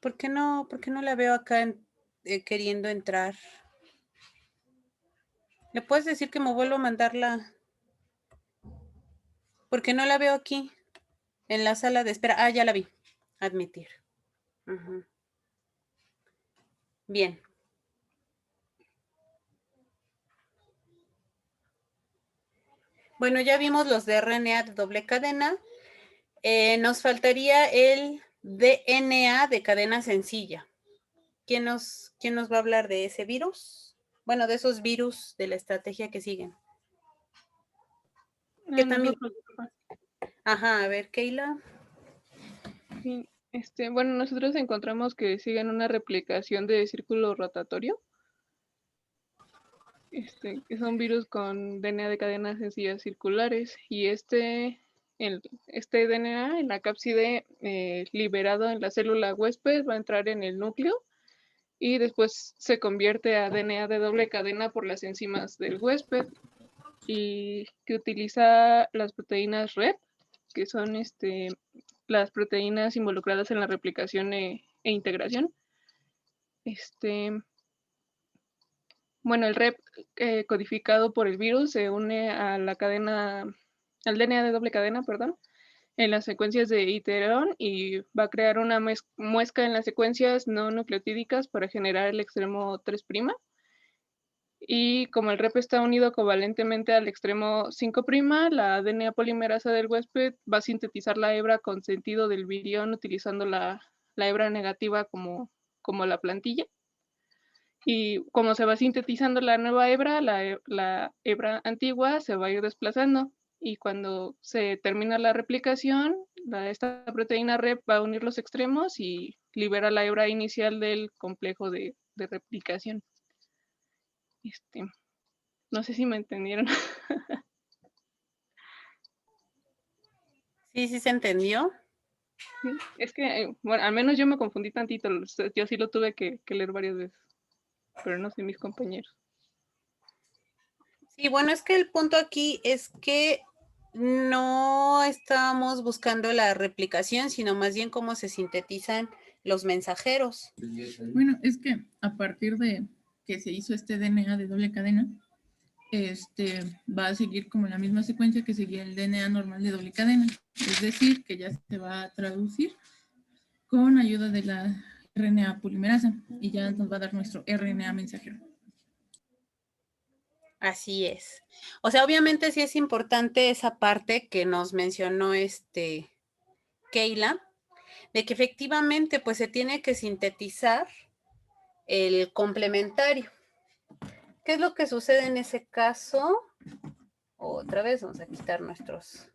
[SPEAKER 1] ¿Por qué no la veo acá queriendo entrar? ¿Le puedes decir que me vuelvo a mandarla? ¿Por qué no la veo aquí? En la sala de espera. Ah, ya la vi. Admitir. Bien. Bueno, ya vimos los de RNA de doble cadena. Nos faltaría el DNA de cadena sencilla. ¿Quién nos va a hablar de ese virus? Bueno, de esos virus de la estrategia que siguen. Que también... Ajá, a ver, Keila.
[SPEAKER 17] Sí, bueno, nosotros encontramos que siguen una replicación de círculo rotatorio. Que son virus con DNA de cadenas sencillas circulares. Y este DNA en la cápside liberado en la célula huésped va a entrar en el núcleo y después se convierte a DNA de doble cadena por las enzimas del huésped y que utiliza las proteínas REP, que son las proteínas involucradas en la replicación e integración. Bueno, el REP codificado por el virus se une a la cadena, al DNA de doble cadena, perdón, en las secuencias de iterón y va a crear una muesca en las secuencias no nucleotídicas para generar el extremo 3'. Y como el REP está unido covalentemente al extremo 5', la DNA polimerasa del huésped va a sintetizar la hebra con sentido del virión utilizando la hebra negativa como la plantilla. Y como se va sintetizando la nueva hebra, la hebra antigua se va a ir desplazando. Y cuando se termina la replicación, esta proteína REP va a unir los extremos y libera la hebra inicial del complejo de replicación. No sé si me entendieron.
[SPEAKER 1] Sí, sí se entendió.
[SPEAKER 17] Sí, es que, bueno, al menos yo me confundí tantito. Yo sí lo tuve que leer varias veces, pero no sé mis compañeros.
[SPEAKER 1] Sí, bueno, es que el punto aquí es que no estamos buscando la replicación, sino más bien cómo se sintetizan los mensajeros.
[SPEAKER 9] Bueno, es que a partir de que se hizo este DNA de doble cadena, va a seguir como la misma secuencia que seguía el DNA normal de doble cadena. Es decir, que ya se va a traducir con ayuda de la RNA polimerasa y ya nos va a dar nuestro RNA mensajero.
[SPEAKER 1] Así es. O sea, obviamente sí es importante esa parte que nos mencionó Keila, de que efectivamente pues se tiene que sintetizar el complementario. ¿Qué es lo que sucede en ese caso? Otra vez vamos a quitar nuestros...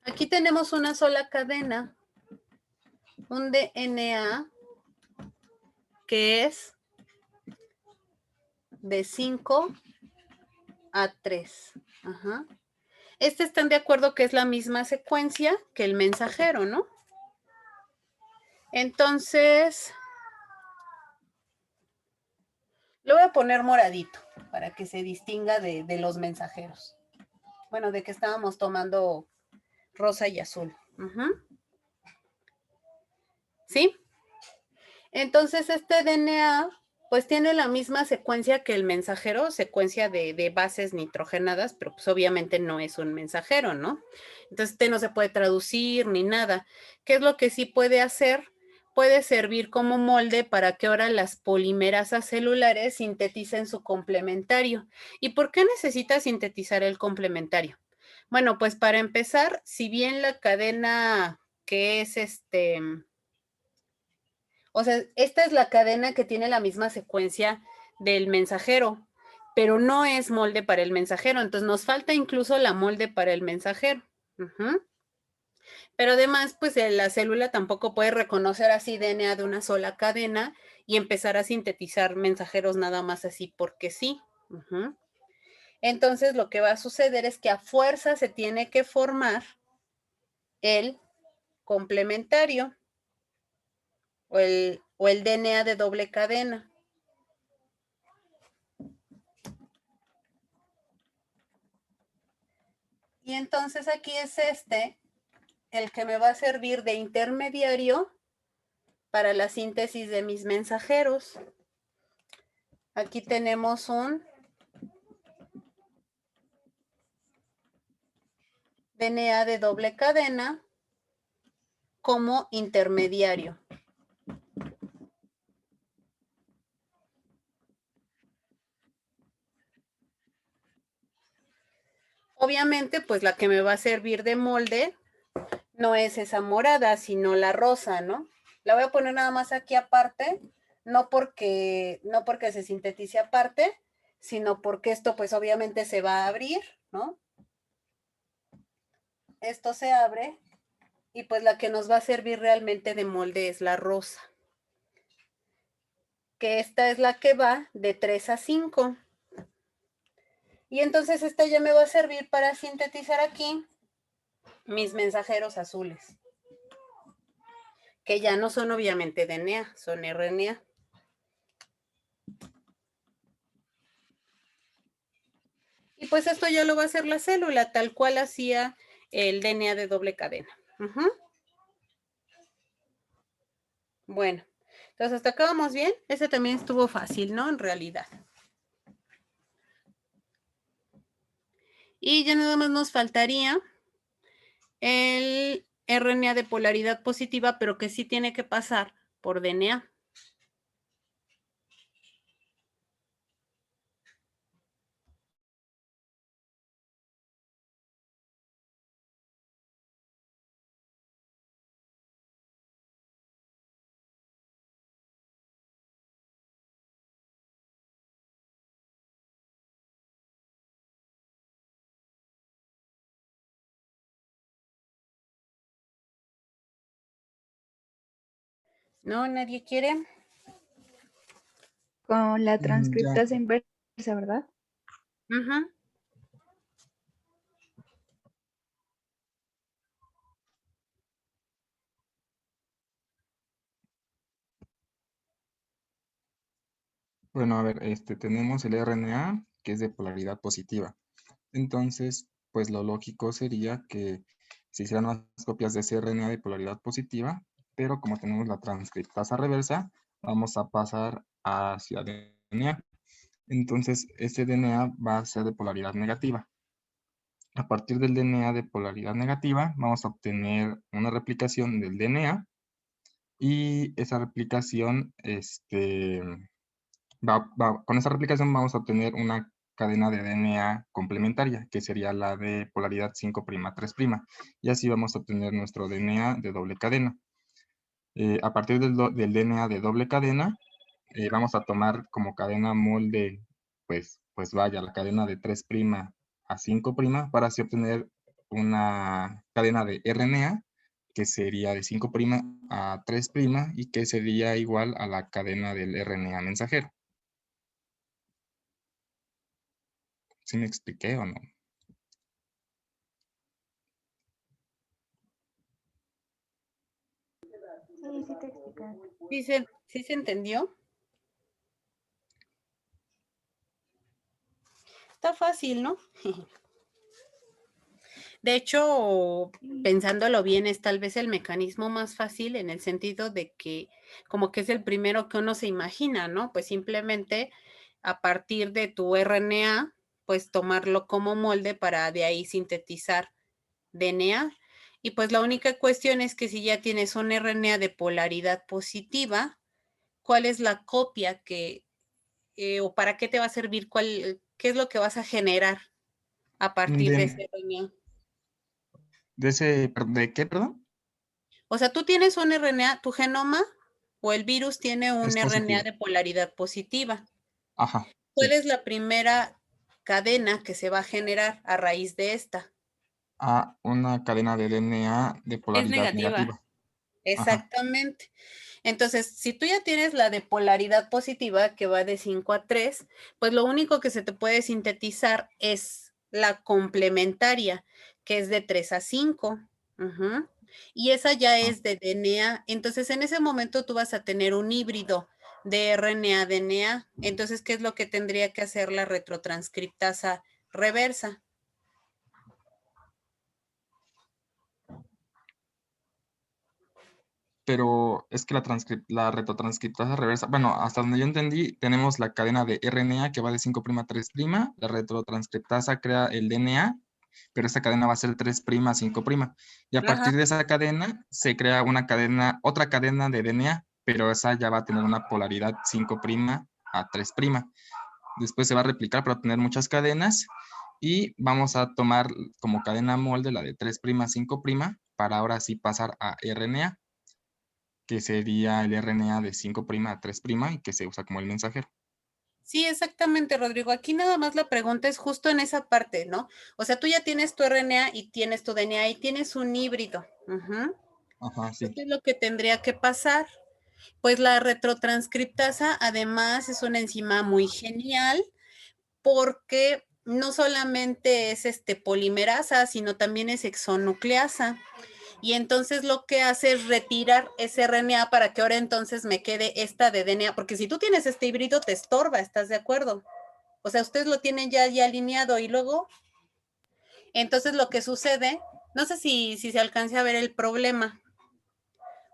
[SPEAKER 1] Aquí tenemos una sola cadena, un DNA que es de 5 a 3. Ajá. Están de acuerdo que es la misma secuencia que el mensajero, ¿no? Entonces, lo voy a poner moradito para que se distinga de los mensajeros. Bueno, de que estábamos tomando rosa y azul. ¿Sí? Entonces, este DNA, pues tiene la misma secuencia que el mensajero, secuencia de bases nitrogenadas, pero pues obviamente no es un mensajero, ¿no? Entonces, no se puede traducir ni nada. ¿Qué es lo que sí puede hacer? Puede servir como molde para que ahora las polimerasas celulares sinteticen su complementario. ¿Y por qué necesita sintetizar el complementario? Bueno, pues para empezar, si bien la cadena que es o sea, esta es la cadena que tiene la misma secuencia del mensajero, pero no es molde para el mensajero, entonces nos falta incluso la molde para el mensajero. Pero además, pues la célula tampoco puede reconocer así DNA de una sola cadena y empezar a sintetizar mensajeros nada más así porque sí. Entonces, lo que va a suceder es que a fuerza se tiene que formar el complementario o el DNA de doble cadena. Y entonces aquí es el que me va a servir de intermediario para la síntesis de mis mensajeros. Aquí tenemos un DNA de doble cadena como intermediario. Obviamente, pues la que me va a servir de molde no es esa morada, sino la rosa, ¿no? La voy a poner nada más aquí aparte, no porque se sintetice aparte, sino porque esto pues obviamente se va a abrir, ¿no? Esto se abre y pues la que nos va a servir realmente de molde es la rosa. Que esta es la que va de 3 a 5. Y entonces esta ya me va a servir para sintetizar aquí mis mensajeros azules. Que ya no son obviamente DNA, son RNA. Y pues esto ya lo va a hacer la célula, tal cual hacía el DNA de doble cadena. Bueno, entonces hasta acá vamos bien. Ese también estuvo fácil, ¿no? En realidad. Y ya nada más nos faltaría el RNA de polaridad positiva, pero que sí tiene que pasar por DNA. ¿No? ¿Nadie quiere?
[SPEAKER 18] Con la
[SPEAKER 5] Ya.
[SPEAKER 18] transcriptasa inversa, ¿verdad?
[SPEAKER 1] Ajá.
[SPEAKER 5] Bueno, a ver, tenemos el RNA que es de polaridad positiva. Entonces, pues lo lógico sería que se hicieran más copias de ese RNA de polaridad positiva, pero como tenemos la transcriptasa reversa, vamos a pasar hacia DNA. Entonces, ese DNA va a ser de polaridad negativa. A partir del DNA de polaridad negativa, vamos a obtener una replicación del DNA y esa replicación, con esa replicación vamos a obtener una cadena de DNA complementaria, que sería la de polaridad 5', 3', y así vamos a obtener nuestro DNA de doble cadena. A partir del DNA de doble cadena, vamos a tomar como cadena molde, pues vaya, la cadena de 3' a 5', para así obtener una cadena de RNA, que sería de 5' a 3' y que sería igual a la cadena del RNA mensajero. ¿Sí me expliqué o no?
[SPEAKER 18] Sí, sí te explicaste.
[SPEAKER 1] ¿Sí se entendió? Está fácil, ¿no? De hecho, pensándolo bien, es tal vez el mecanismo más fácil en el sentido de que como que es el primero que uno se imagina, ¿no? Pues simplemente a partir de tu RNA, pues tomarlo como molde para de ahí sintetizar DNA. Y pues la única cuestión es que si ya tienes un RNA de polaridad positiva, ¿cuál es la copia que, o para qué te va a servir? ¿Qué es lo que vas a generar a partir de ese RNA?
[SPEAKER 5] ¿De qué, perdón?
[SPEAKER 1] O sea, tú tienes un RNA, tu genoma o el virus tiene un
[SPEAKER 5] Es
[SPEAKER 1] RNA
[SPEAKER 5] positivo.
[SPEAKER 1] de polaridad positiva.
[SPEAKER 5] Ajá.
[SPEAKER 1] ¿Cuál es la primera cadena que se va a generar a raíz de esta?
[SPEAKER 5] Una cadena de DNA de polaridad negativa.
[SPEAKER 1] Exactamente. Entonces, si tú ya tienes la de polaridad positiva que va de 5 a 3, pues lo único que se te puede sintetizar es la complementaria, que es de 3 a 5. Y esa ya es de DNA. Entonces, en ese momento tú vas a tener un híbrido de RNA-DNA. Entonces, ¿qué es lo que tendría que hacer la retrotranscriptasa reversa?
[SPEAKER 5] Pero es que la retrotranscriptasa reversa, bueno, hasta donde yo entendí, tenemos la cadena de RNA que va de 5' a 3', la retrotranscriptasa crea el DNA, pero esa cadena va a ser 3' a 5', y a partir de esa cadena se crea otra cadena de DNA, pero esa ya va a tener una polaridad 5' a 3'. Después se va a replicar para obtener muchas cadenas, Y vamos a tomar como cadena molde la de 3', 5' para ahora sí pasar a RNA, que sería el RNA de 5' a 3' y que se usa como el mensajero.
[SPEAKER 1] Sí, exactamente, Rodrigo. Aquí nada más la pregunta es justo en esa parte, ¿no? O sea, tú ya tienes tu RNA y tienes tu DNA y tienes un híbrido.
[SPEAKER 5] Ajá, sí.
[SPEAKER 1] ¿Qué es lo que tendría que pasar? Pues la retrotranscriptasa además es una enzima muy genial porque no solamente es polimerasa, sino también es hexonucleasa. Y entonces lo que hace es retirar ese RNA para que ahora entonces me quede esta de DNA, porque si tú tienes este híbrido te estorba, ¿estás de acuerdo? O sea, ustedes lo tienen ya alineado y luego, entonces lo que sucede, no sé si se alcance a ver el problema.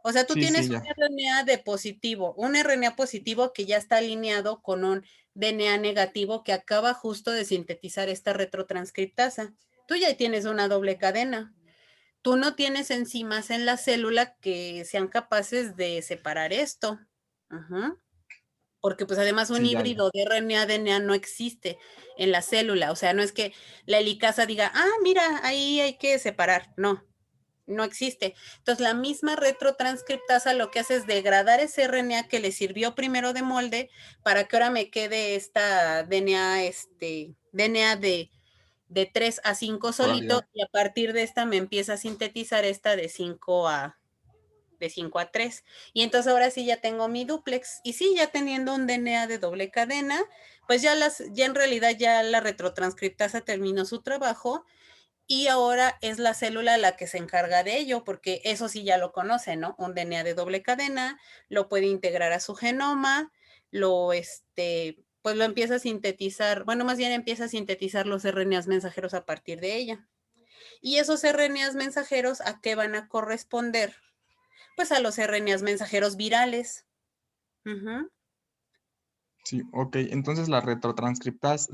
[SPEAKER 1] O sea, tú
[SPEAKER 5] Sí,
[SPEAKER 1] tienes
[SPEAKER 5] sí,
[SPEAKER 1] un
[SPEAKER 5] ya.
[SPEAKER 1] RNA de positivo, un RNA positivo que ya está alineado con un DNA negativo que acaba justo de sintetizar esta retrotranscriptasa. Tú ya tienes una doble cadena. Tú no tienes enzimas en la célula que sean capaces de separar esto. Porque pues además un
[SPEAKER 5] Sí, ya, ya.
[SPEAKER 1] híbrido de RNA-DNA no existe en la célula. O sea, no es que la helicasa diga, mira, ahí hay que separar. No, no existe. Entonces, la misma retrotranscriptasa lo que hace es degradar ese RNA que le sirvió primero de molde para que ahora me quede esta DNA, DNA de 3 a 5 solito,
[SPEAKER 5] Polaridad.
[SPEAKER 1] y a partir de esta me empieza a sintetizar esta de 5 a 3. Y entonces ahora sí ya tengo mi dúplex. Y sí, ya teniendo un DNA de doble cadena, pues ya en realidad ya la retrotranscriptasa terminó su trabajo y ahora es la célula la que se encarga de ello, porque eso sí ya lo conoce, ¿no? Un DNA de doble cadena, lo puede integrar a su genoma, pues lo empieza a sintetizar, bueno, más bien empieza a sintetizar los RNAs mensajeros a partir de ella. Y esos RNAs mensajeros, ¿a qué van a corresponder? Pues a los RNAs mensajeros virales.
[SPEAKER 5] Sí, ok. Entonces la retrotranscriptasa,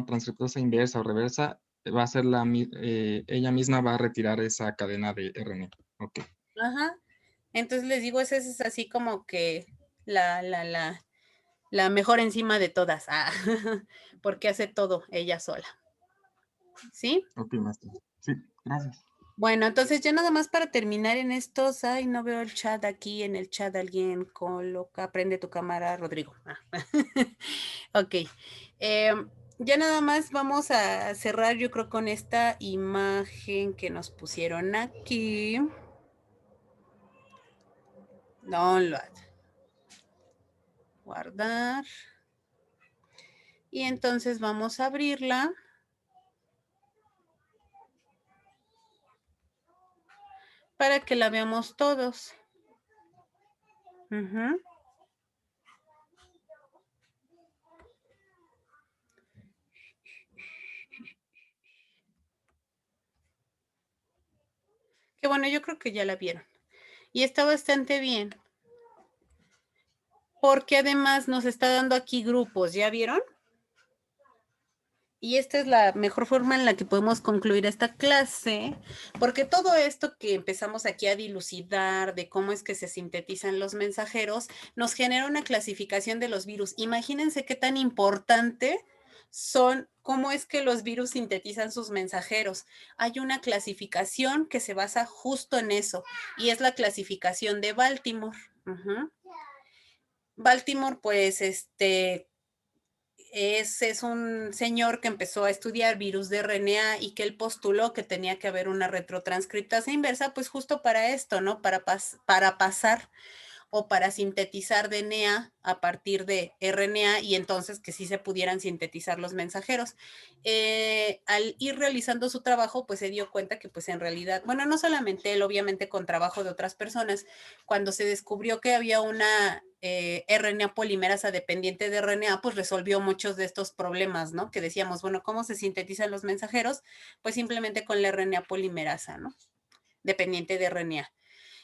[SPEAKER 5] transcriptasa inversa o reversa, va a ser ella misma va a retirar esa cadena de RNA. Ok.
[SPEAKER 1] Ajá. Entonces les digo, esa es así como que la mejor enzima de todas, porque hace todo ella sola. ¿Sí?
[SPEAKER 5] Ok, maestra. Sí, gracias.
[SPEAKER 1] Bueno, entonces ya nada más para terminar en estos, no veo el chat aquí, en el chat alguien coloca, prende tu cámara, Rodrigo. Ok. Ya nada más vamos a cerrar, yo creo, con esta imagen que nos pusieron aquí. Download. Guardar. Y entonces vamos a abrirla. Para que la veamos todos. Que bueno, yo creo que ya la vieron. Y está bastante bien. Porque además nos está dando aquí grupos, ¿ya vieron? Y esta es la mejor forma en la que podemos concluir esta clase, porque todo esto que empezamos aquí a dilucidar de cómo es que se sintetizan los mensajeros, nos genera una clasificación de los virus. Imagínense qué tan importante son, cómo es que los virus sintetizan sus mensajeros. Hay una clasificación que se basa justo en eso, y es la clasificación de Baltimore. Baltimore, pues, es un señor que empezó a estudiar virus de RNA y que él postuló que tenía que haber una retrotranscriptasa inversa, pues justo para esto, ¿no? Para pasar o para sintetizar DNA a partir de RNA y entonces que sí se pudieran sintetizar los mensajeros. Al ir realizando su trabajo, pues se dio cuenta que pues en realidad, bueno, no solamente él, obviamente con trabajo de otras personas, cuando se descubrió que había una RNA polimerasa dependiente de RNA, pues resolvió muchos de estos problemas, ¿no? Que decíamos, bueno, ¿cómo se sintetizan los mensajeros? Pues simplemente con la RNA polimerasa, ¿no? Dependiente de RNA.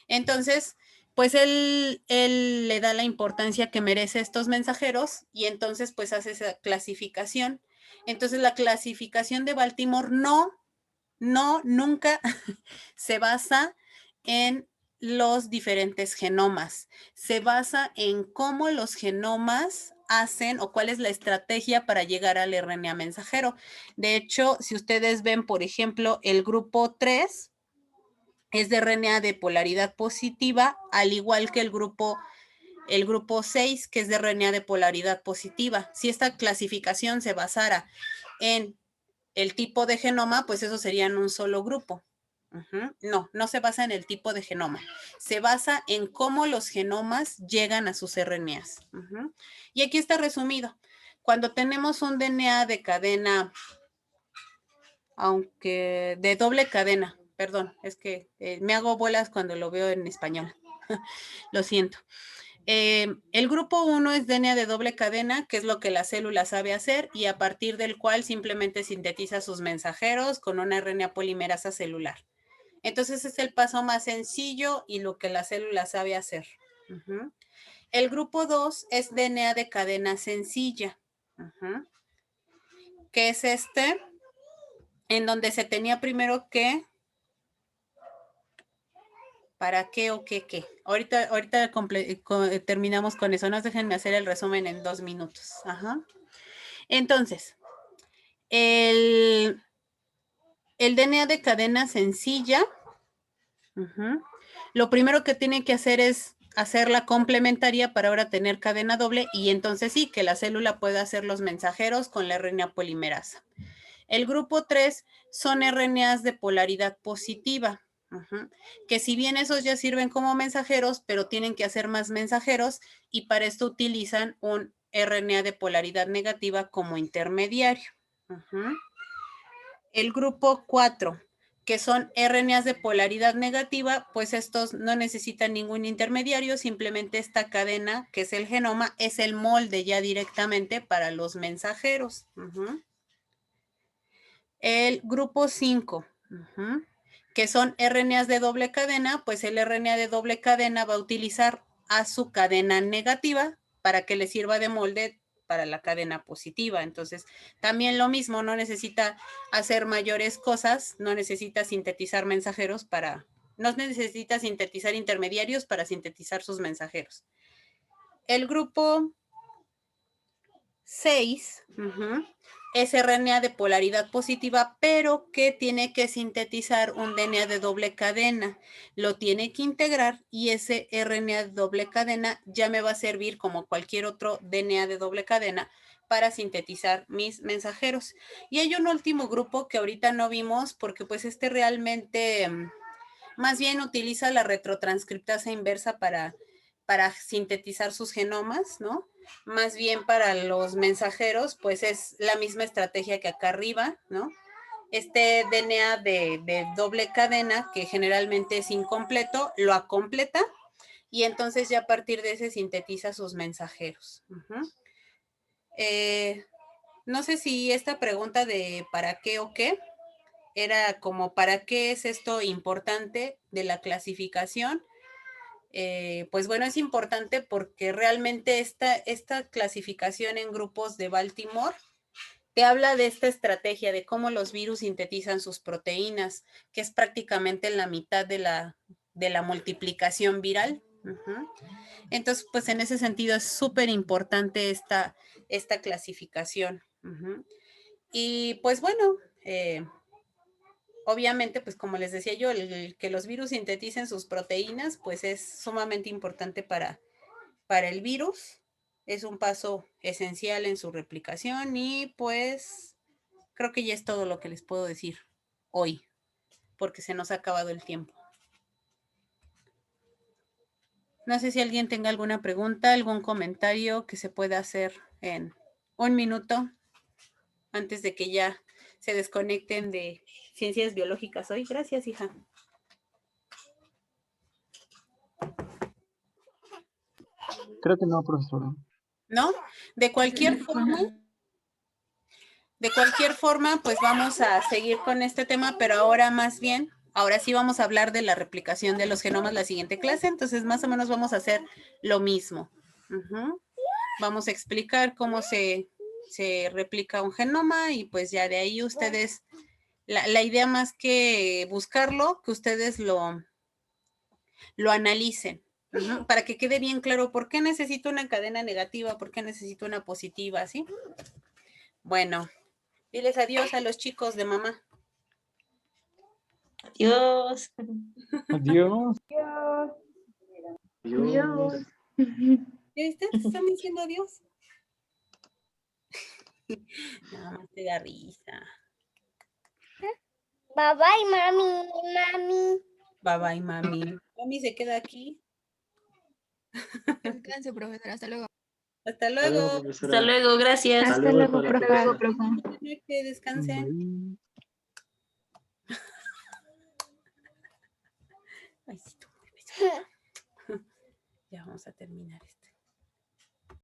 [SPEAKER 1] Entonces, pues él le da la importancia que merece estos mensajeros y entonces pues hace esa clasificación. Entonces la clasificación de Baltimore nunca se basa en los diferentes genomas. Se basa en cómo los genomas hacen o cuál es la estrategia para llegar al RNA mensajero. De hecho, si ustedes ven, por ejemplo, el grupo 3 es de RNA de polaridad positiva, al igual que el grupo 6, que es de RNA de polaridad positiva. Si esta clasificación se basara en el tipo de genoma, pues eso sería en un solo grupo. No se basa en el tipo de genoma. Se basa en cómo los genomas llegan a sus RNAs. Y aquí está resumido. Cuando tenemos un DNA de cadena, aunque de doble cadena, perdón, es que me hago bolas cuando lo veo en español. Lo siento. El grupo 1 es DNA de doble cadena, que es lo que la célula sabe hacer y a partir del cual simplemente sintetiza sus mensajeros con una RNA polimerasa celular. Entonces es el paso más sencillo y lo que la célula sabe hacer. El grupo 2 es DNA de cadena sencilla, que es en donde se tenía primero que, ¿para qué o qué? Ahorita terminamos con eso. No déjenme hacer el resumen en 2 minutos. Entonces, el DNA de cadena sencilla, lo primero que tiene que hacer es hacerla complementaria para ahora tener cadena doble y entonces sí, que la célula pueda hacer los mensajeros con la RNA polimerasa. El grupo 3 son RNAs de polaridad positiva, que si bien esos ya sirven como mensajeros, pero tienen que hacer más mensajeros y para esto utilizan un RNA de polaridad negativa como intermediario. El grupo 4, que son RNAs de polaridad negativa, pues estos no necesitan ningún intermediario, simplemente esta cadena, que es el genoma, es el molde ya directamente para los mensajeros. El grupo 5, que son RNAs de doble cadena, pues el RNA de doble cadena va a utilizar a su cadena negativa para que le sirva de molde para la cadena positiva. Entonces, también lo mismo, no necesita hacer mayores cosas, no necesita sintetizar mensajeros no necesita sintetizar intermediarios para sintetizar sus mensajeros. El grupo 6 es RNA de polaridad positiva, pero que tiene que sintetizar un DNA de doble cadena. Lo tiene que integrar y ese RNA de doble cadena ya me va a servir como cualquier otro DNA de doble cadena para sintetizar mis mensajeros. Y hay un último grupo que ahorita no vimos porque pues realmente más bien utiliza la retrotranscriptasa inversa para sintetizar sus genomas, ¿no? Más bien para los mensajeros, pues es la misma estrategia que acá arriba, ¿no? Este DNA de doble cadena, que generalmente es incompleto, lo acompleta y entonces ya a partir de ese sintetiza sus mensajeros. No sé si esta pregunta de ¿para qué o qué? Era como ¿para qué es esto importante de la clasificación? Pues bueno, es importante porque realmente esta clasificación en grupos de Baltimore te habla de esta estrategia de cómo los virus sintetizan sus proteínas, que es prácticamente la mitad de la multiplicación viral. Entonces, pues en ese sentido es súper importante esta clasificación. Y pues bueno, obviamente, pues como les decía yo, el que los virus sinteticen sus proteínas, pues es sumamente importante para el virus. Es un paso esencial en su replicación y pues creo que ya es todo lo que les puedo decir hoy, porque se nos ha acabado el tiempo. No sé si alguien tenga alguna pregunta, algún comentario que se pueda hacer en 1 minuto antes de que ya se desconecten de ciencias biológicas hoy. Gracias, hija.
[SPEAKER 15] Creo que no, profesora.
[SPEAKER 1] ¿No? De cualquier forma, pues vamos a seguir con este tema, pero ahora sí vamos a hablar de la replicación de los genomas la siguiente clase, entonces más o menos vamos a hacer lo mismo. Vamos a explicar cómo se replica un genoma y pues ya de ahí ustedes, la idea más que buscarlo, que ustedes lo analicen, Ujú, para que quede bien claro por qué necesito una cadena negativa, por qué necesito una positiva, ¿sí? Bueno, diles adiós a los chicos de mamá.
[SPEAKER 4] Adiós.
[SPEAKER 15] Adiós.
[SPEAKER 3] Adiós.
[SPEAKER 1] ¿Ya viste? Te están diciendo adiós. Nada más te da risa.
[SPEAKER 19] Bye bye, mami, mami.
[SPEAKER 1] Bye bye, mami. Mami se queda aquí.
[SPEAKER 7] Descanse, profesora. Hasta luego.
[SPEAKER 1] Hasta luego.
[SPEAKER 4] Hasta luego, gracias.
[SPEAKER 3] Hasta luego, profe.
[SPEAKER 1] Que descansen. Ay, sí, tú, ya vamos a terminar esto.